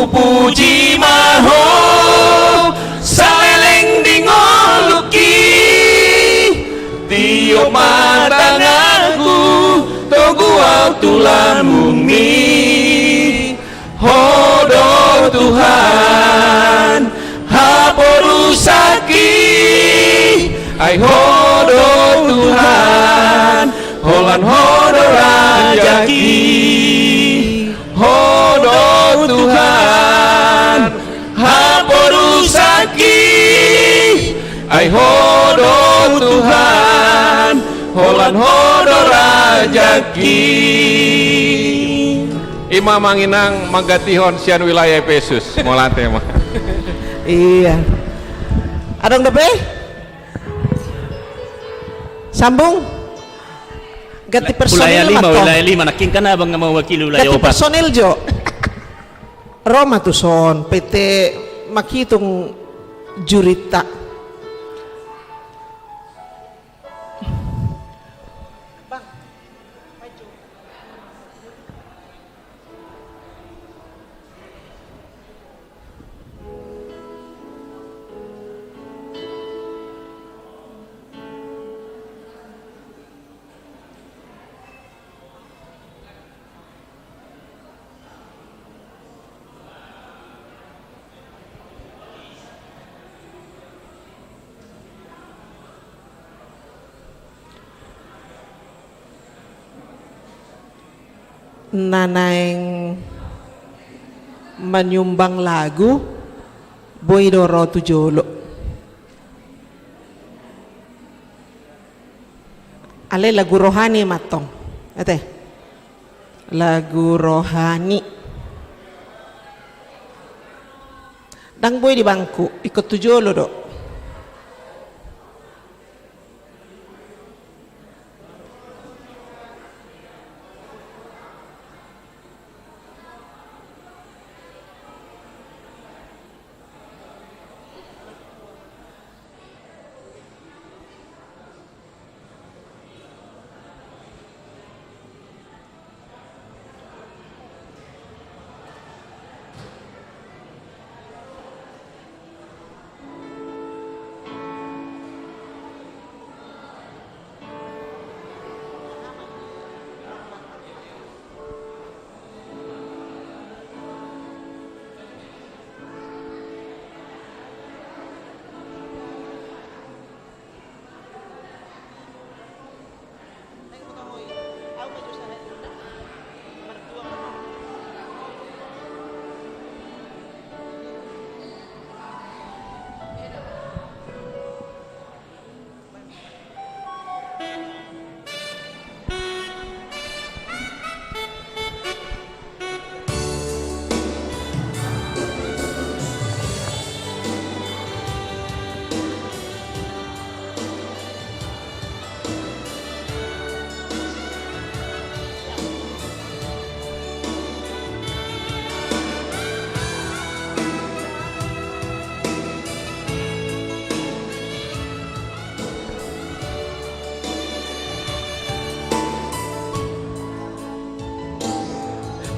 puji maho saleleng dingoluki tiup matangaku togu tulang bumi hodo Tuhan haporusaki ay hodo Tuhan holan hodo rajaki hodo Tuhan haporusaki ay hodo Tuhan holan hodo rajaki Imam manginang magatihon sian wilayah Efesus molate mah. Iya. Adong depe? Sambung. Ganti personil wilayah 5 naking kana bang nga mawakili wilayah Ganti 4. personil jo. Roma tuson PT makitong jurita. Nanaeng menyumbang lagu Boy Doro Tujolo ale lagu rohani matong ate lagu rohani dang boy di bangku ikut Tujolo do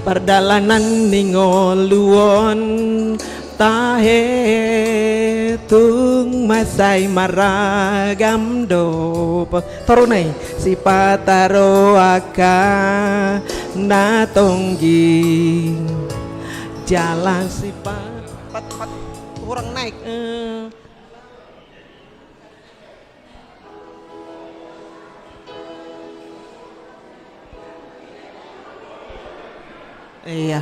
Perdalanan ningoluon tahe tung masai maragam dop torunai si pataro aka natonggi jalan si pat kurang naik iya.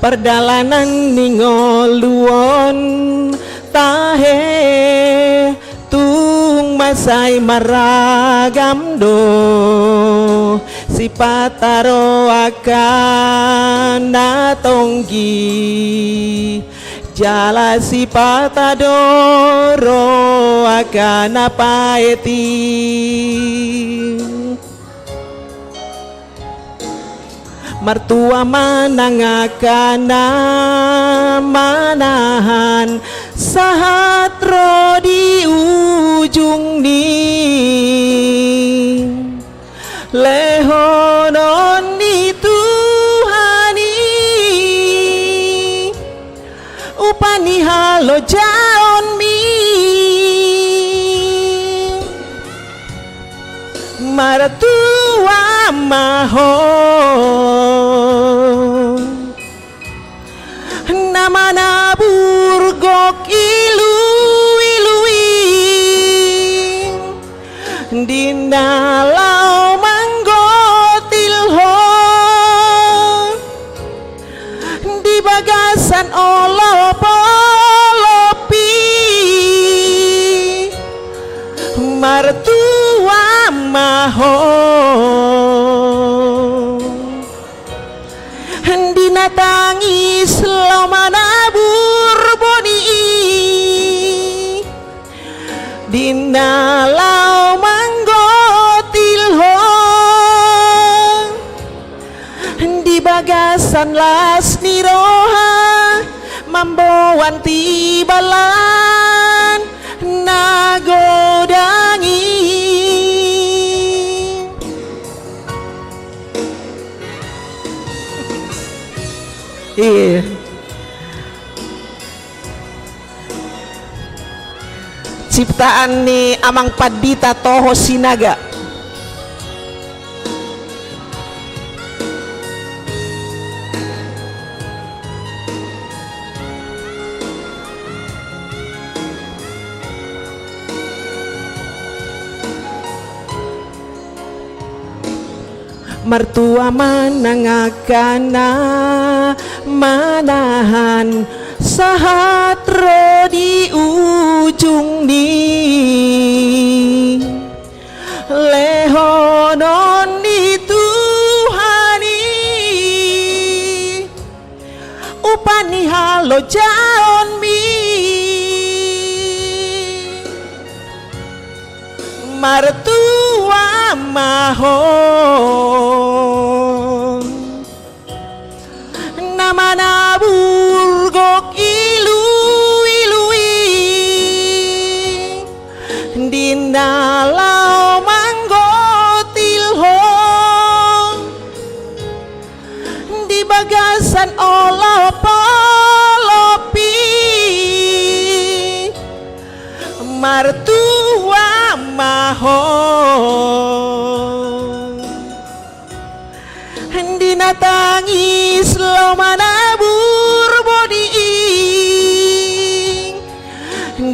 Perjalanan ningoluon tahe tung masai maragam do si pataro akan natonggi jala si patadoro akan napaeti mertua manangakana manahan sahatro di ujung ni lehonon di Tuhani upani halo jaon mi martua mahon nama naburgok ilui dinalau manggotil ho di bagasan olopolopi martua mahon dina tangis lo manabur boni dina lau manggotil ho di bagasan las niroha mamboan tibalan nagodangi iya ciptaan ni Amang Padita Toho Sinaga mertua manangakana manahan sahatro di ujung ni lehonon di Tuhani upani halo jaon mi martua mahon nama naburgok ilui dinalau manggo dan olopolopi martua maho dina tangis lo manabur bodi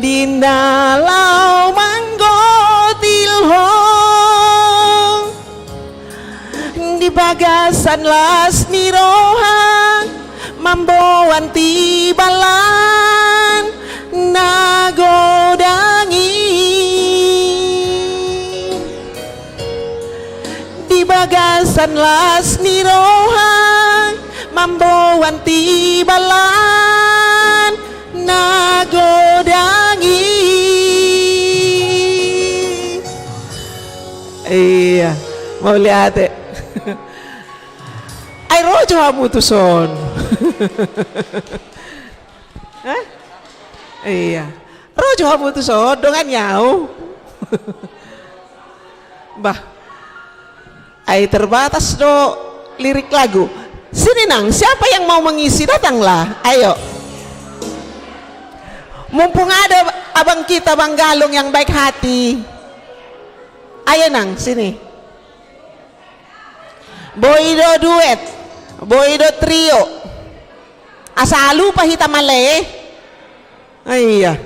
dina lau manggotil ho di bagasan las niroha mamboan tibalan nagodangi di bagasan las niroha mamboan tibalan nagodangi. Iya, mau lihat ya. Ay rojo hamu tu son. Hah? Iya. Rojo hamu tu son dongan nyau. Bah. Ay terbatas do lirik lagu. Sini nang, siapa yang mau mengisi datanglah. Ayo. Mumpung ada abang kita Bang Galung yang baik hati. Ayo nang, sini. Boido duet, Boido trio. Asalu pahita male. Iya.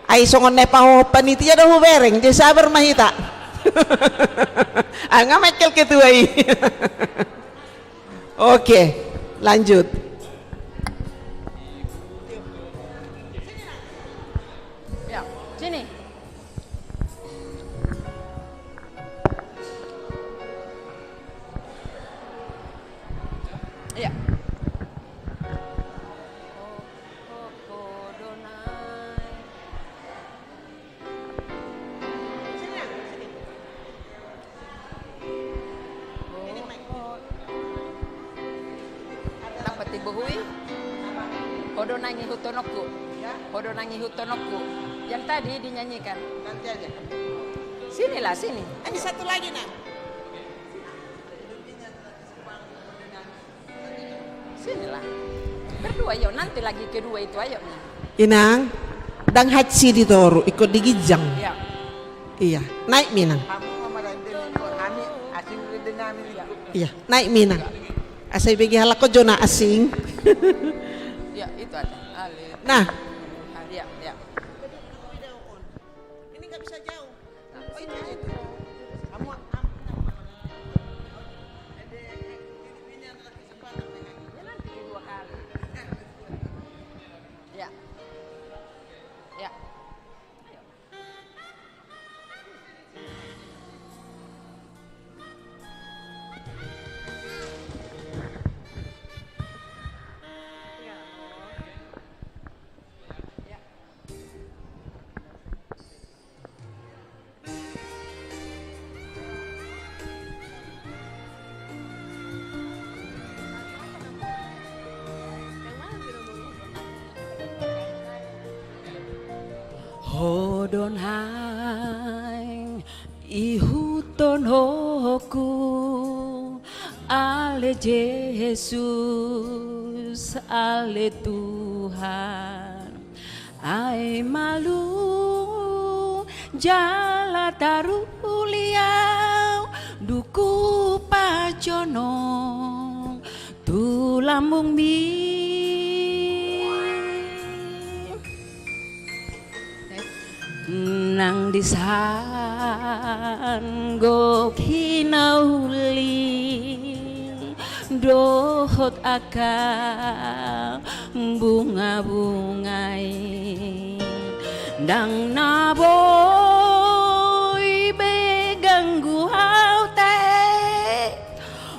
Ay songon nepa ho panitia dah bereng, je sabar mahita. Anga Michael ketua ini. Oke, lanjut. Ya, sini. Ya. Pati buhui, hodo nangi hutonoku, hodo nangi hutonoku, yang tadi dinyanyikan. Nanti aja. Sinilah sini. Ini satu lagi nak. Sinilah. Berdua yuk, nanti lagi kedua itu ayo. Inang, dang haji di toru ikut digijang. Ya. Iya, naik minang. Iya, naik minang. Asai bagi halak ko jona asing. Ya, itu ada. Alir. Nah, Ya, ya. ini nggak bisa jauh. Oh itu. Kamu Nanti kedua kali. Ya. Ya. Hodon hai ihuton hoku ale Yesus ale Tuhan ai malu jala taruliau duku pajono tulambung mi nang disanggok hinauli dohot akang bunga-bungai dang naboy beganggu haute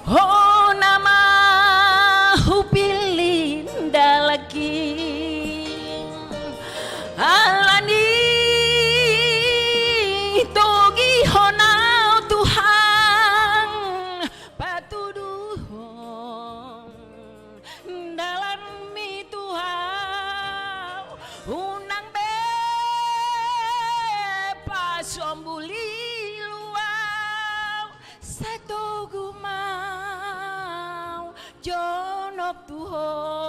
ho nama hupilin dalaki alani togi honau Tuhan patuduhon dalam mi Tuhan unang pasombuli luau satu gumau jono Tuhan.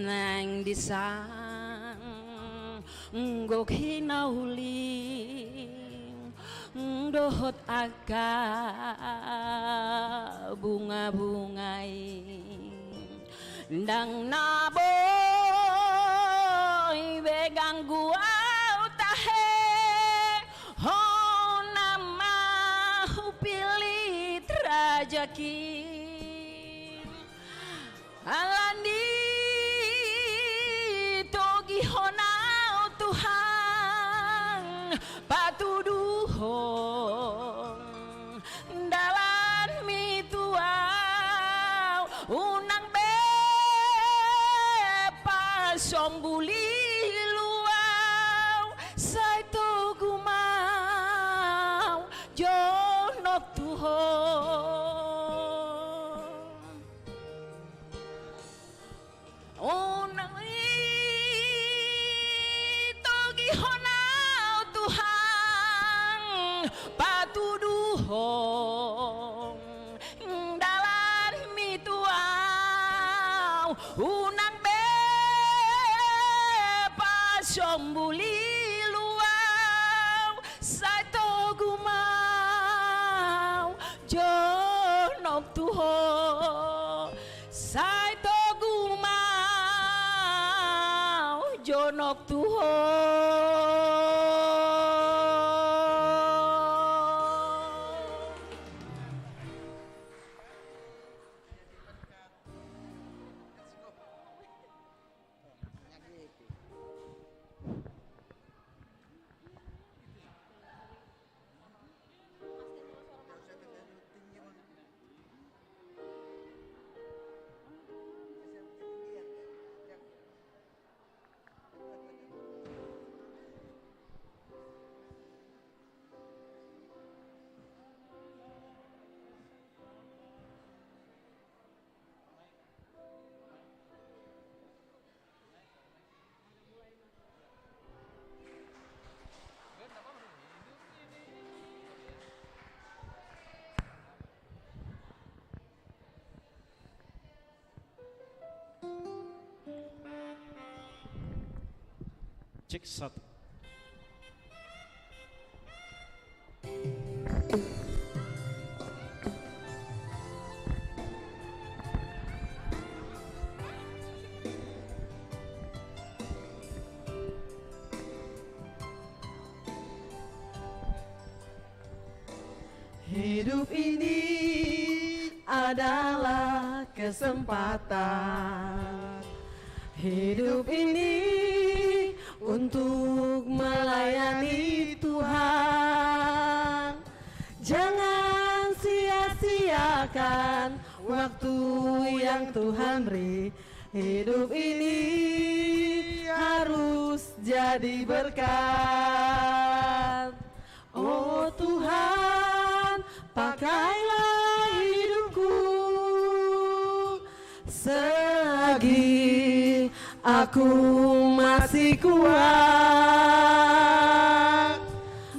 Nang disang nggo hinauling dohot aga bunga-bungai ndang naboy begang gua tahe ho nama pilih rajakin alandi togi honau Tuhan patuduhong dalan mituau unang pasong buli luau saito gumau jonok Tuhan unang togi honau Tuhan patuduhong dalan mituau unang pasong buli luau saito gumau jonok Tuhan saito gumau jonok Tuhan. Cek satu. Hidup ini adalah kesempatan. Hidup ini untuk melayani Tuhan. Jangan sia-siakan waktu yang Tuhan beri. Hidup ini harus jadi berkat. Oh Tuhan, pakailah hidupku selagi aku masih kuat.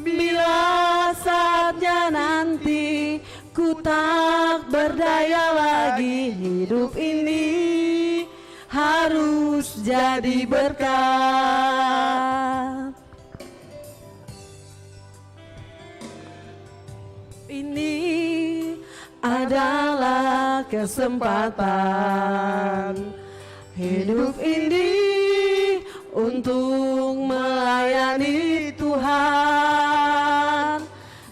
Bila saatnya nanti ku tak berdaya lagi, hidup ini harus jadi berkat. Ini adalah kesempatan. Hidup ini untuk melayani Tuhan.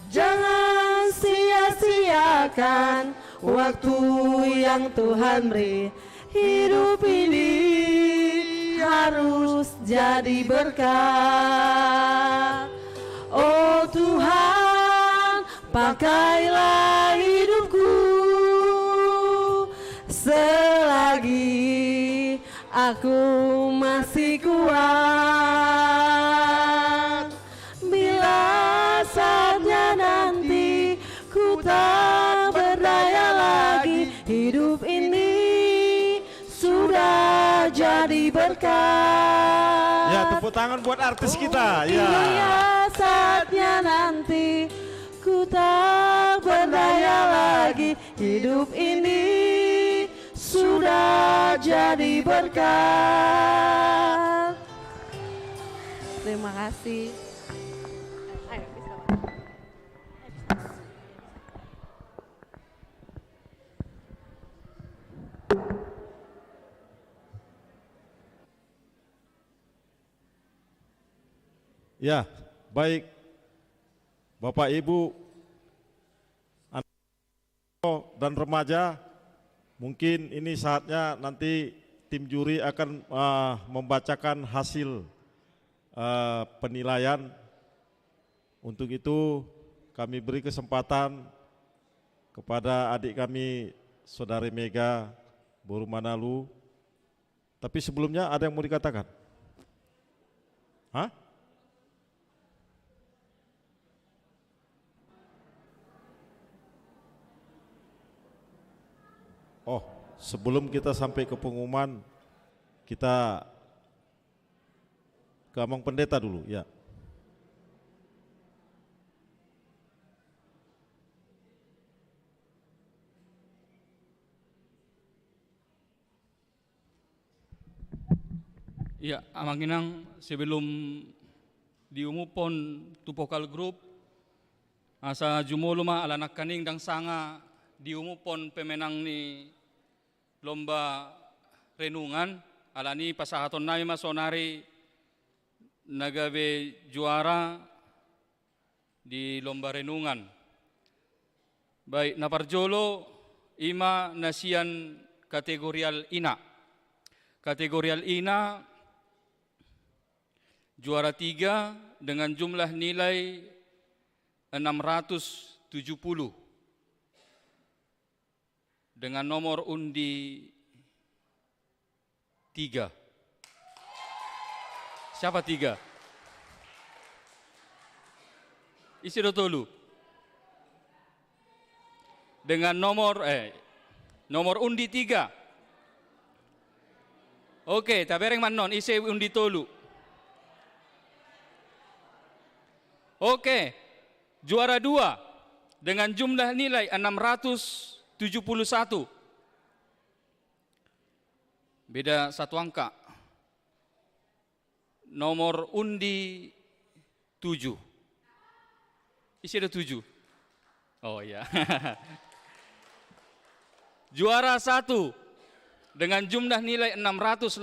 Jangan sia-siakan waktu yang Tuhan beri. Hidup ini harus jadi berkat. Oh Tuhan, pakailah hidupku lagi, aku masih kuat. Bila saatnya nanti ku tak berdaya lagi, hidup ini sudah jadi berkah. Ya, tepuk tangan buat artis kita. Ya. Bila saatnya nanti ku tak berdaya lagi, hidup ini sudah jadi berkah. Terima kasih. Ya, baik Bapak Ibu, anak dan remaja, mungkin ini saatnya nanti tim juri akan membacakan hasil penilaian. Untuk itu kami beri kesempatan kepada adik kami Saudari Mega Boru Manalu. Tapi sebelumnya ada yang mau dikatakan? Hah? Oh, sebelum kita sampai ke pengumuman, kita ke Amang Pendeta dulu, ya. Ya, Amang Inang, sebelum diumupon tu Pokal Group, asa jumuluma alanak kaning dang sanga diumupon pemenang ni lomba renungan, alani pasahaton nami masonari nagabe juara di lomba renungan. Baik, naparjolo ima nasian kategorial ina. Kategorial ina juara 3 dengan jumlah nilai 670 dengan nomor undi 3. Siapa 3? Isidro Tolu. Dengan nomor undi 3. Oke, tabereng manon isi undi Tolu. Oke, juara 2 dengan jumlah nilai 671. Beda 1 angka. Nomor undi 7. Isi ada 7. Oh ya. Juara 1 dengan jumlah nilai 684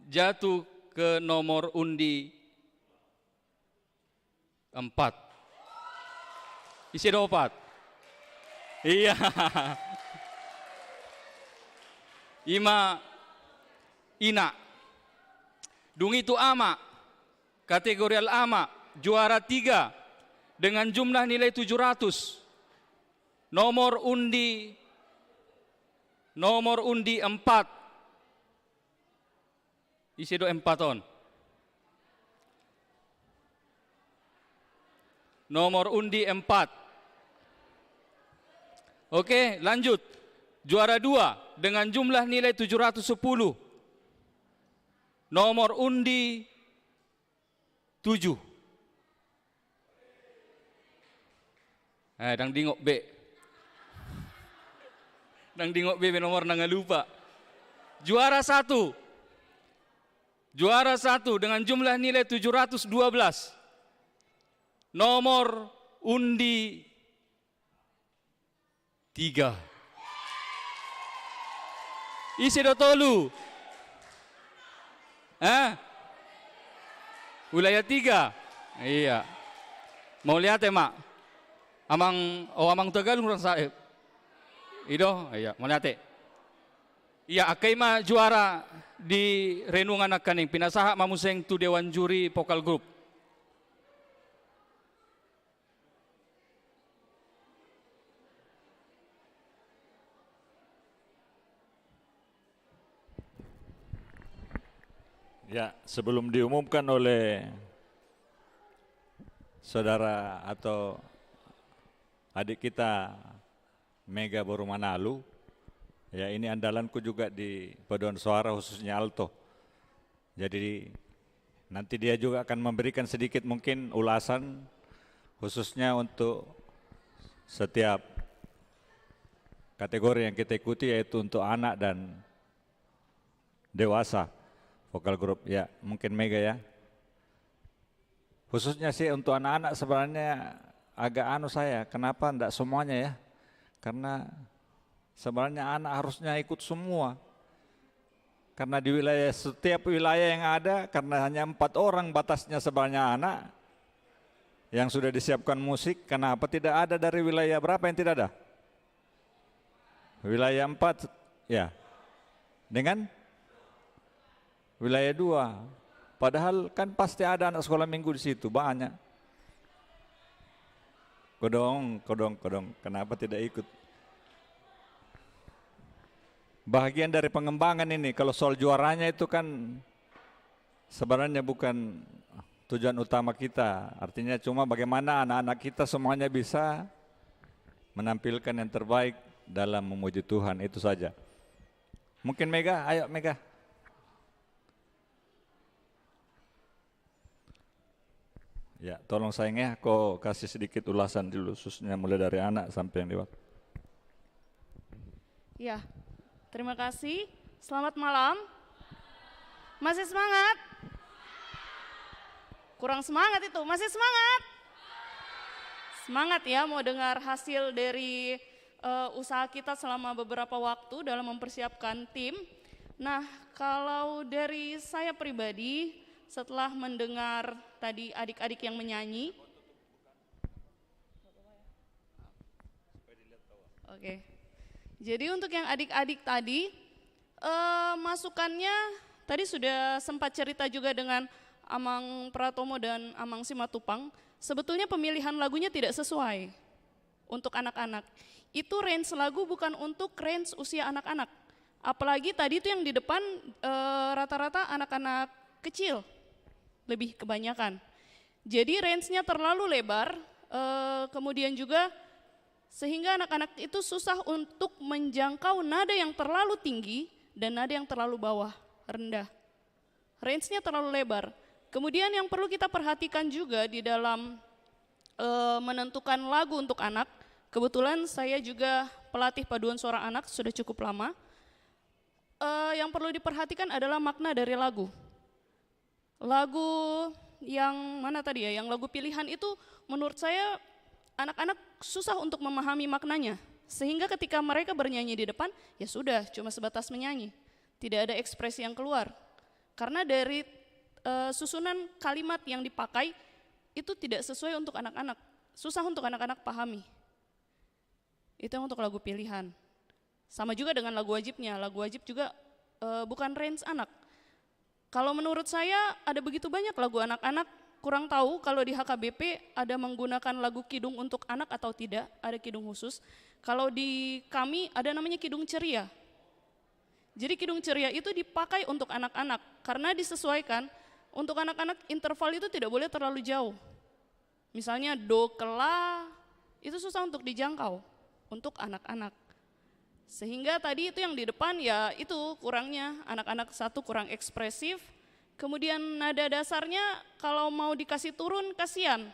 jatuh ke nomor undi 4. Isi ada 4. Iya. Ima ina. Dung itu ama. Kategorial ama. Juara 3. Dengan jumlah nilai 700. Nomor undi 4. Isi do 4 on. Nomor undi 4. Oke, lanjut. Juara 2 dengan jumlah nilai 710. Nomor undi 7. Dang dingok B. Dang dingok B nomor nang lupa. Juara 1. Juara 1 dengan jumlah nilai 712. Nomor undi 3. Isi do Tolu. Wilayah 3. Iya. Mau lihat ya, Mak? Amang Tegal ngurang saeb. Ido, iya, mau lihat. Iya, akai ma juara di renungan akaning pinasaha mamuseng tu Dewan Juri Pokal Group. Ya, sebelum diumumkan oleh saudara atau adik kita Mega Borumanalu, ya ini andalanku juga di paduan suara khususnya alto. Jadi nanti dia juga akan memberikan sedikit mungkin ulasan khususnya untuk setiap kategori yang kita ikuti, yaitu untuk anak dan dewasa vokal grup. Ya, mungkin Mega ya. Khususnya sih untuk anak-anak sebenarnya agak saya, kenapa enggak semuanya ya? Karena sebenarnya anak harusnya ikut semua. Karena di wilayah, setiap wilayah yang ada, karena hanya 4 orang batasnya sebenarnya anak yang sudah disiapkan musik, kenapa tidak ada dari wilayah berapa yang tidak ada? Wilayah 4 ya. Dengan wilayah 2. Padahal kan pasti ada anak sekolah minggu di situ, banyak. Kodong, kenapa tidak ikut? Bagian dari pengembangan ini, kalau soal juaranya itu kan sebenarnya bukan tujuan utama kita. Artinya cuma bagaimana anak-anak kita semuanya bisa menampilkan yang terbaik dalam memuji Tuhan, itu saja. Mungkin Mega, ayo Mega. Ya, tolong sayangnya kau kasih sedikit ulasan dulu, khususnya mulai dari anak sampai yang dewasa. Ya, terima kasih. Selamat malam. Masih semangat? Kurang semangat itu, masih semangat? Semangat ya, mau dengar hasil dari usaha kita selama beberapa waktu dalam mempersiapkan tim. Nah, kalau dari saya pribadi, setelah mendengar tadi adik-adik yang menyanyi, oke. Jadi untuk yang adik-adik tadi, masukannya tadi sudah sempat cerita juga dengan Amang Pratomo dan Amang Simatupang. Sebetulnya pemilihan lagunya tidak sesuai untuk anak-anak. Itu range lagu bukan untuk range usia anak-anak. Apalagi tadi itu yang di depan rata-rata anak-anak kecil. Lebih kebanyakan. Jadi range-nya terlalu lebar, kemudian juga sehingga anak-anak itu susah untuk menjangkau nada yang terlalu tinggi dan nada yang terlalu bawah, rendah. Range-nya terlalu lebar. Kemudian yang perlu kita perhatikan juga di dalam menentukan lagu untuk anak, kebetulan saya juga pelatih paduan suara anak sudah cukup lama. Yang perlu diperhatikan adalah makna dari lagu. Lagu yang mana tadi ya, yang lagu pilihan itu menurut saya anak-anak susah untuk memahami maknanya. Sehingga ketika mereka bernyanyi di depan, ya sudah cuma sebatas menyanyi. Tidak ada ekspresi yang keluar. Karena dari susunan kalimat yang dipakai itu tidak sesuai untuk anak-anak. Susah untuk anak-anak pahami. Itu yang untuk lagu pilihan. Sama juga dengan lagu wajibnya. Lagu wajib juga bukan range anak. Kalau menurut saya ada begitu banyak lagu anak-anak, kurang tahu kalau di HKBP ada menggunakan lagu kidung untuk anak atau tidak, ada kidung khusus. Kalau di kami ada namanya kidung ceria. Jadi kidung ceria itu dipakai untuk anak-anak, karena disesuaikan untuk anak-anak interval itu tidak boleh terlalu jauh. Misalnya do ke la, itu susah untuk dijangkau untuk anak-anak. Sehingga tadi itu yang di depan ya itu kurangnya, anak-anak satu kurang ekspresif, kemudian nada dasarnya kalau mau dikasih turun kasihan.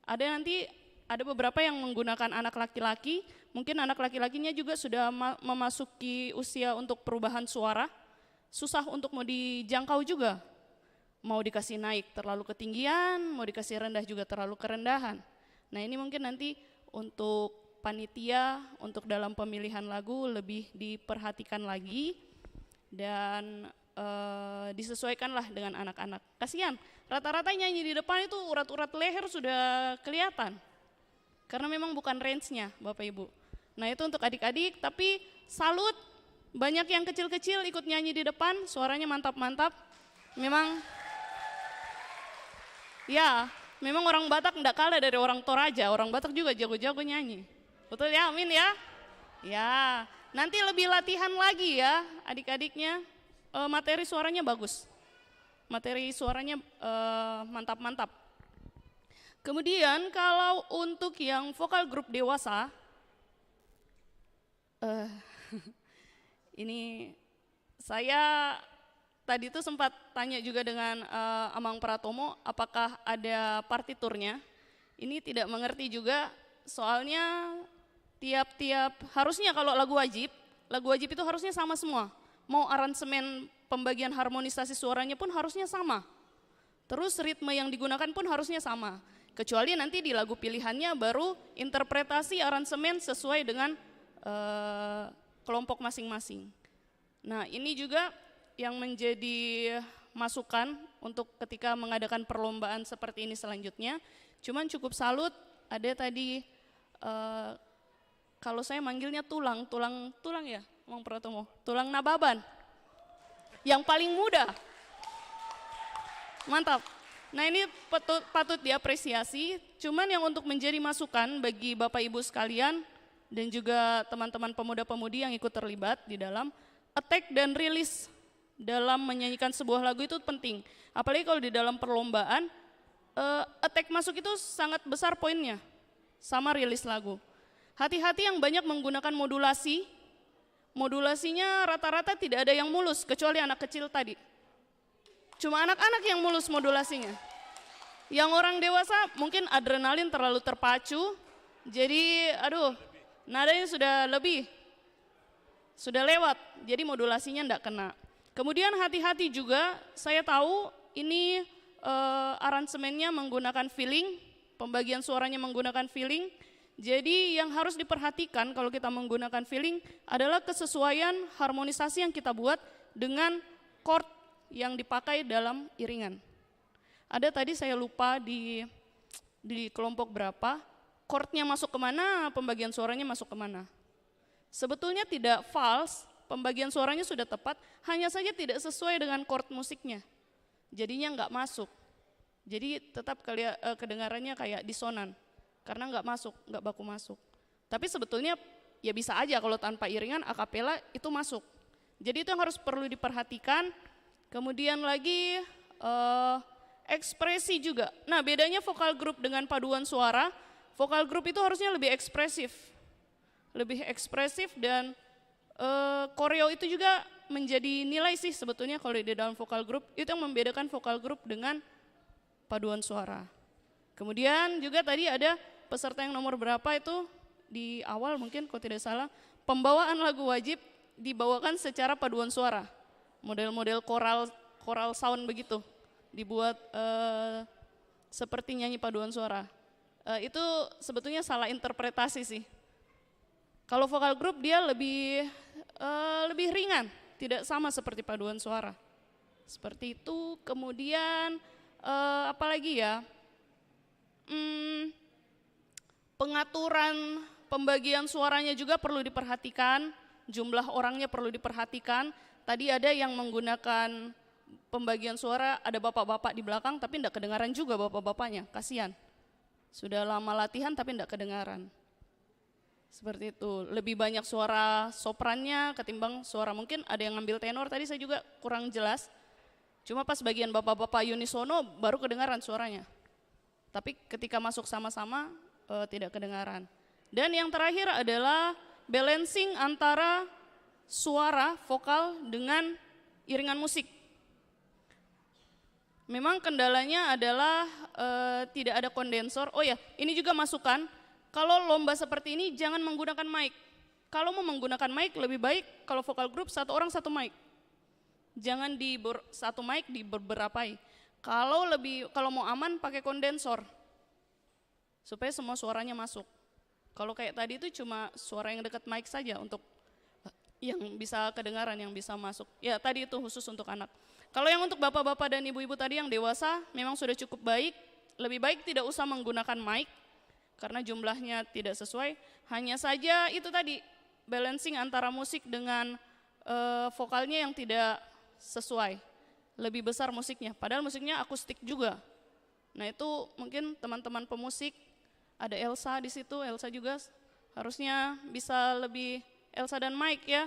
Ada beberapa yang menggunakan anak laki-laki, mungkin anak laki-lakinya juga sudah memasuki usia untuk perubahan suara, susah untuk mau dijangkau juga. Mau dikasih naik terlalu ketinggian, mau dikasih rendah juga terlalu kerendahan. Nah ini mungkin nanti untuk panitia untuk dalam pemilihan lagu lebih diperhatikan lagi dan disesuaikanlah dengan anak-anak. Kasihan, rata-rata nyanyi di depan itu urat-urat leher sudah kelihatan. Karena memang bukan range-nya Bapak Ibu. Nah itu untuk adik-adik, tapi salut banyak yang kecil-kecil ikut nyanyi di depan, suaranya mantap-mantap. Memang, ya memang orang Batak enggak kalah dari orang Toraja, orang Batak juga jago-jago nyanyi. Betul ya, amin ya? Ya, nanti lebih latihan lagi ya adik-adiknya, materi suaranya bagus. materi suaranya mantap-mantap. Kemudian kalau untuk yang vokal grup dewasa, ini saya tadi itu sempat tanya juga dengan Amang Pratomo, apakah ada partiturnya. Ini tidak mengerti juga, soalnya tiap-tiap, harusnya kalau lagu wajib itu harusnya sama semua. Mau aransemen pembagian harmonisasi suaranya pun harusnya sama. Terus ritme yang digunakan pun harusnya sama. Kecuali nanti di lagu pilihannya baru interpretasi aransemen sesuai dengan kelompok masing-masing. Nah, ini juga yang menjadi masukan untuk ketika mengadakan perlombaan seperti ini selanjutnya. Cuman cukup salut, ada tadi kalau saya manggilnya tulang ya, Mang Pratomo, tulang nababan. Yang paling muda. Mantap. Nah, ini patut diapresiasi, cuman yang untuk menjadi masukan bagi Bapak Ibu sekalian dan juga teman-teman pemuda-pemudi yang ikut terlibat di dalam attack dan release dalam menyanyikan sebuah lagu itu penting. Apalagi kalau di dalam perlombaan, attack masuk itu sangat besar poinnya, sama rilis lagu. Hati-hati yang banyak menggunakan modulasi, modulasinya rata-rata tidak ada yang mulus, kecuali anak kecil tadi. Cuma anak-anak yang mulus modulasinya. Yang orang dewasa mungkin adrenalin terlalu terpacu, jadi nadanya sudah lewat, jadi modulasinya enggak kena. Kemudian hati-hati juga, saya tahu ini aransemennya menggunakan feeling, pembagian suaranya menggunakan feeling. Jadi yang harus diperhatikan kalau kita menggunakan feeling adalah kesesuaian harmonisasi yang kita buat dengan chord yang dipakai dalam iringan. Ada tadi saya lupa di kelompok berapa, chordnya masuk kemana, pembagian suaranya masuk kemana. Sebetulnya tidak false, pembagian suaranya sudah tepat, hanya saja tidak sesuai dengan chord musiknya. Jadinya nggak masuk. Jadi tetap kedengarannya kayak disonan, karena nggak masuk, nggak baku masuk. Tapi sebetulnya ya bisa aja kalau tanpa iringan akapela itu masuk. Jadi itu yang harus perlu diperhatikan. Kemudian lagi ekspresi juga. Nah, bedanya vokal grup dengan paduan suara, vokal grup itu harusnya lebih ekspresif. Lebih ekspresif dan koreo itu juga menjadi nilai sih sebetulnya kalau di dalam vokal grup. Itu yang membedakan vokal grup dengan paduan suara. Kemudian juga tadi ada peserta yang nomor berapa itu di awal mungkin kalau tidak salah, pembawaan lagu wajib dibawakan secara paduan suara. Model-model choral sound begitu, dibuat seperti nyanyi paduan suara. Itu sebetulnya salah interpretasi sih. Kalau vokal grup dia lebih ringan, tidak sama seperti paduan suara. Seperti itu. Kemudian apalagi ya, pengaturan pembagian suaranya juga perlu diperhatikan, jumlah orangnya perlu diperhatikan. Tadi ada yang menggunakan pembagian suara, ada bapak-bapak di belakang tapi tidak kedengaran juga bapak-bapaknya, kasihan. Sudah lama latihan tapi tidak kedengaran. Seperti itu, lebih banyak suara soprannya ketimbang suara, mungkin ada yang ngambil tenor, tadi saya juga kurang jelas. Cuma pas bagian bapak-bapak unisono baru kedengaran suaranya. Tapi ketika masuk sama-sama tidak kedengaran. Dan yang terakhir adalah balancing antara suara vokal dengan iringan musik. Memang kendalanya adalah tidak ada kondensor. Oh ya, ini juga masukan, kalau lomba seperti ini jangan menggunakan mic. Kalau mau menggunakan mic lebih baik kalau vokal grup satu orang satu mic. Jangan satu mic di beberapa. Kalau mau aman pakai kondensor. Supaya semua suaranya masuk. Kalau kayak tadi itu cuma suara yang dekat mic saja untuk yang bisa kedengaran, yang bisa masuk. Ya tadi itu khusus untuk anak. Kalau yang untuk bapak-bapak dan ibu-ibu tadi yang dewasa memang sudah cukup baik. Lebih baik tidak usah menggunakan mic karena jumlahnya tidak sesuai. Hanya saja itu tadi balancing antara musik dengan vokalnya yang tidak sesuai. Lebih besar musiknya, padahal musiknya akustik juga. Nah itu mungkin teman-teman pemusik, ada Elsa di situ, Elsa juga harusnya bisa lebih, Elsa dan Mike ya,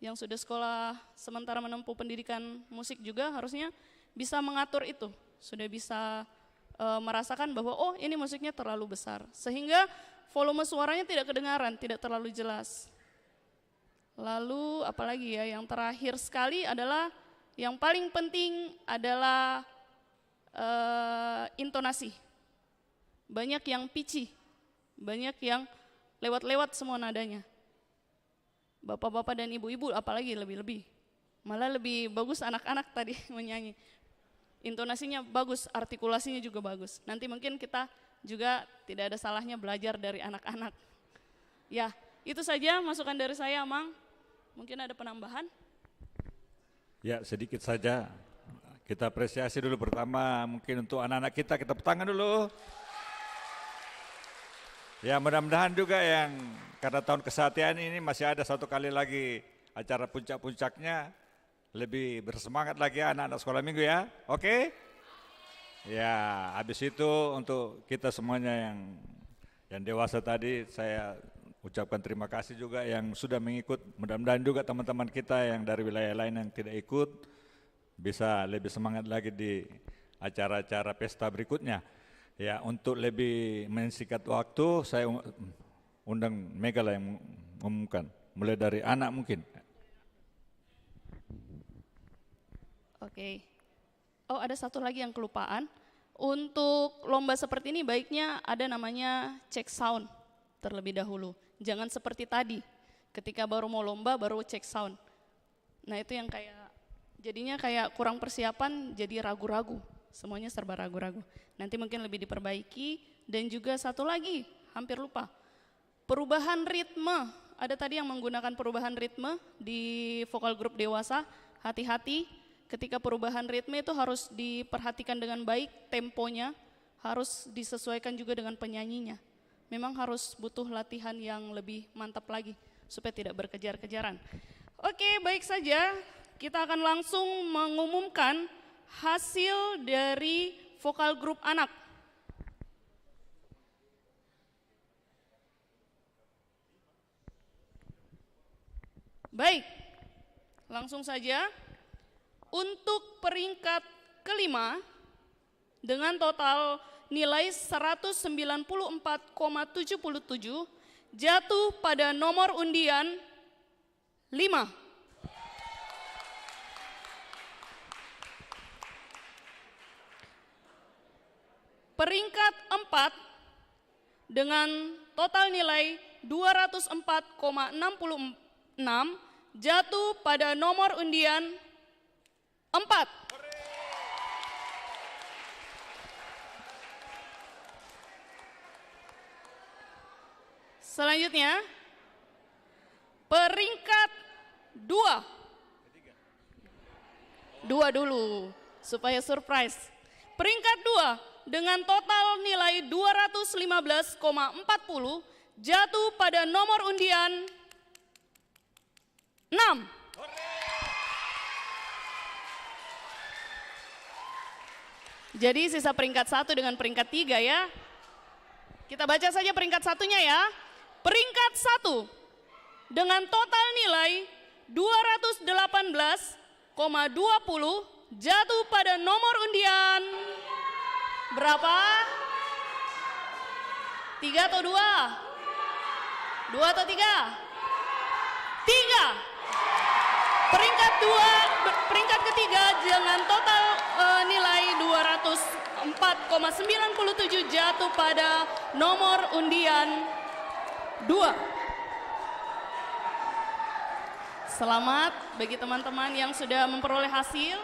yang sudah sekolah sementara menempuh pendidikan musik juga harusnya bisa mengatur itu, sudah bisa merasakan bahwa oh ini musiknya terlalu besar, sehingga volume suaranya tidak kedengaran, tidak terlalu jelas. Lalu apalagi ya, yang terakhir sekali adalah yang paling penting adalah intonasi. Banyak yang pitchy, banyak yang lewat-lewat semua nadanya. Bapak-bapak dan ibu-ibu apalagi lebih-lebih. Malah lebih bagus anak-anak tadi menyanyi. Intonasinya bagus, artikulasinya juga bagus. Nanti mungkin kita juga tidak ada salahnya belajar dari anak-anak. Ya, itu saja masukan dari saya, Mang. Mungkin ada penambahan? Ya, sedikit saja. Kita apresiasi dulu pertama mungkin untuk anak-anak kita tepuk tangan dulu. Ya, mudah-mudahan juga yang karena tahun kesehatan ini masih ada satu kali lagi acara puncak-puncaknya, lebih bersemangat lagi anak-anak sekolah minggu ya. Oke? Ya, habis itu untuk kita semuanya yang dewasa tadi saya ucapkan terima kasih juga yang sudah mengikut. Mudah-mudahan juga teman-teman kita yang dari wilayah lain yang tidak ikut bisa lebih semangat lagi di acara-acara pesta berikutnya. Ya, untuk lebih mensingkat waktu saya undang Mega lah yang mengumumkan. Mulai dari anak mungkin. Oke. Oh, ada satu lagi yang kelupaan. Untuk lomba seperti ini baiknya ada namanya cek sound terlebih dahulu. Jangan seperti tadi, ketika baru mau lomba baru cek sound. Nah itu yang jadinya kayak kurang persiapan, jadi ragu-ragu. Semuanya serba ragu-ragu. Nanti mungkin lebih diperbaiki. Dan juga satu lagi, hampir lupa. Perubahan ritme. Ada tadi yang menggunakan perubahan ritme di vokal grup dewasa. Hati-hati, ketika perubahan ritme itu harus diperhatikan dengan baik, temponya harus disesuaikan juga dengan penyanyinya. Memang harus butuh latihan yang lebih mantap lagi supaya tidak berkejar-kejaran. Oke, baik saja. Kita akan langsung mengumumkan hasil dari vokal grup anak. Baik, langsung saja. Untuk peringkat kelima dengan total nilai 194,77 jatuh pada nomor undian 5. Peringkat 4 dengan total nilai 204,66 jatuh pada nomor undian 4. Selanjutnya, peringkat 2. 2 dulu, supaya surprise. Peringkat 2 dengan total nilai 215,40 jatuh pada nomor undian 6. Jadi sisa peringkat 1 dengan peringkat 3 ya. Kita baca saja peringkat satunya ya. Peringkat 1 dengan total nilai 218,20 jatuh pada nomor undian berapa? 3 atau 2? 2 atau 3? 3. Peringkat ketiga dengan total nilai 204,97 jatuh pada nomor undian 2. Selamat bagi teman-teman yang sudah memperoleh hasil.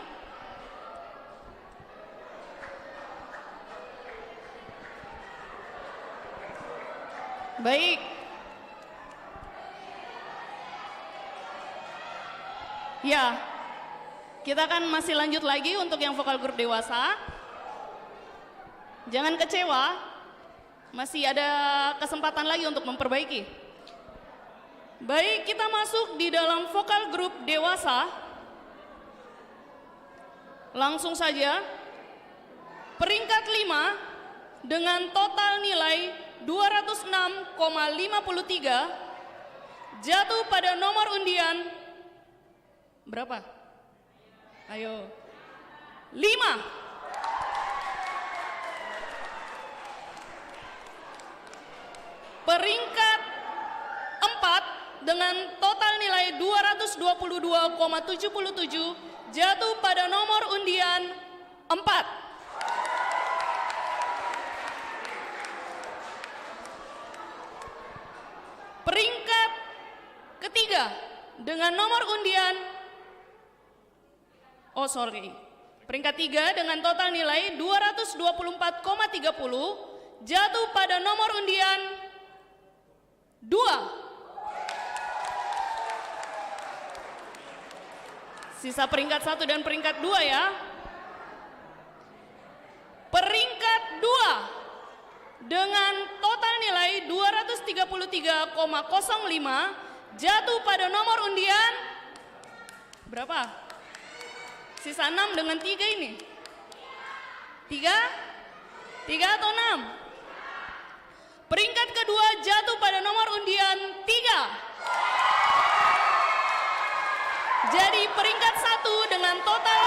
Baik. Ya, kita akan masih lanjut lagi untuk yang vokal grup dewasa. Jangan kecewa, masih ada kesempatan lagi untuk memperbaiki. Baik, kita masuk di dalam vokal grup dewasa. Langsung saja, peringkat 5 dengan total nilai 206,53 jatuh pada nomor undian berapa? Ayo. Peringkat 4 dengan total nilai 222,77 jatuh pada nomor undian 4. Peringkat ketiga dengan nomor undian peringkat 3 dengan total nilai 224,30 jatuh pada nomor undian 2. Sisa peringkat 1 dan peringkat 2 ya. Peringkat 2 dengan total nilai 233,05 jatuh pada nomor undian berapa? Sisa 6 dengan 3 ini. 3 atau 6? Peringkat kedua jatuh pada nomor undian 3. Jadi peringkat 1 dengan total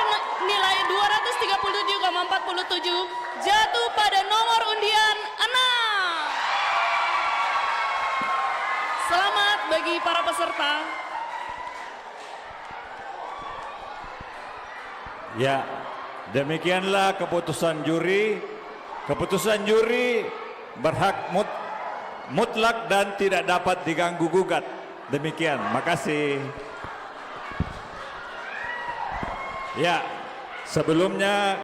nilai 237,47 jatuh pada nomor undian 6. Selamat bagi para peserta. Ya, demikianlah keputusan juri. Keputusan juri berhak mutlak dan tidak dapat diganggu gugat. Demikian, makasih. Ya, sebelumnya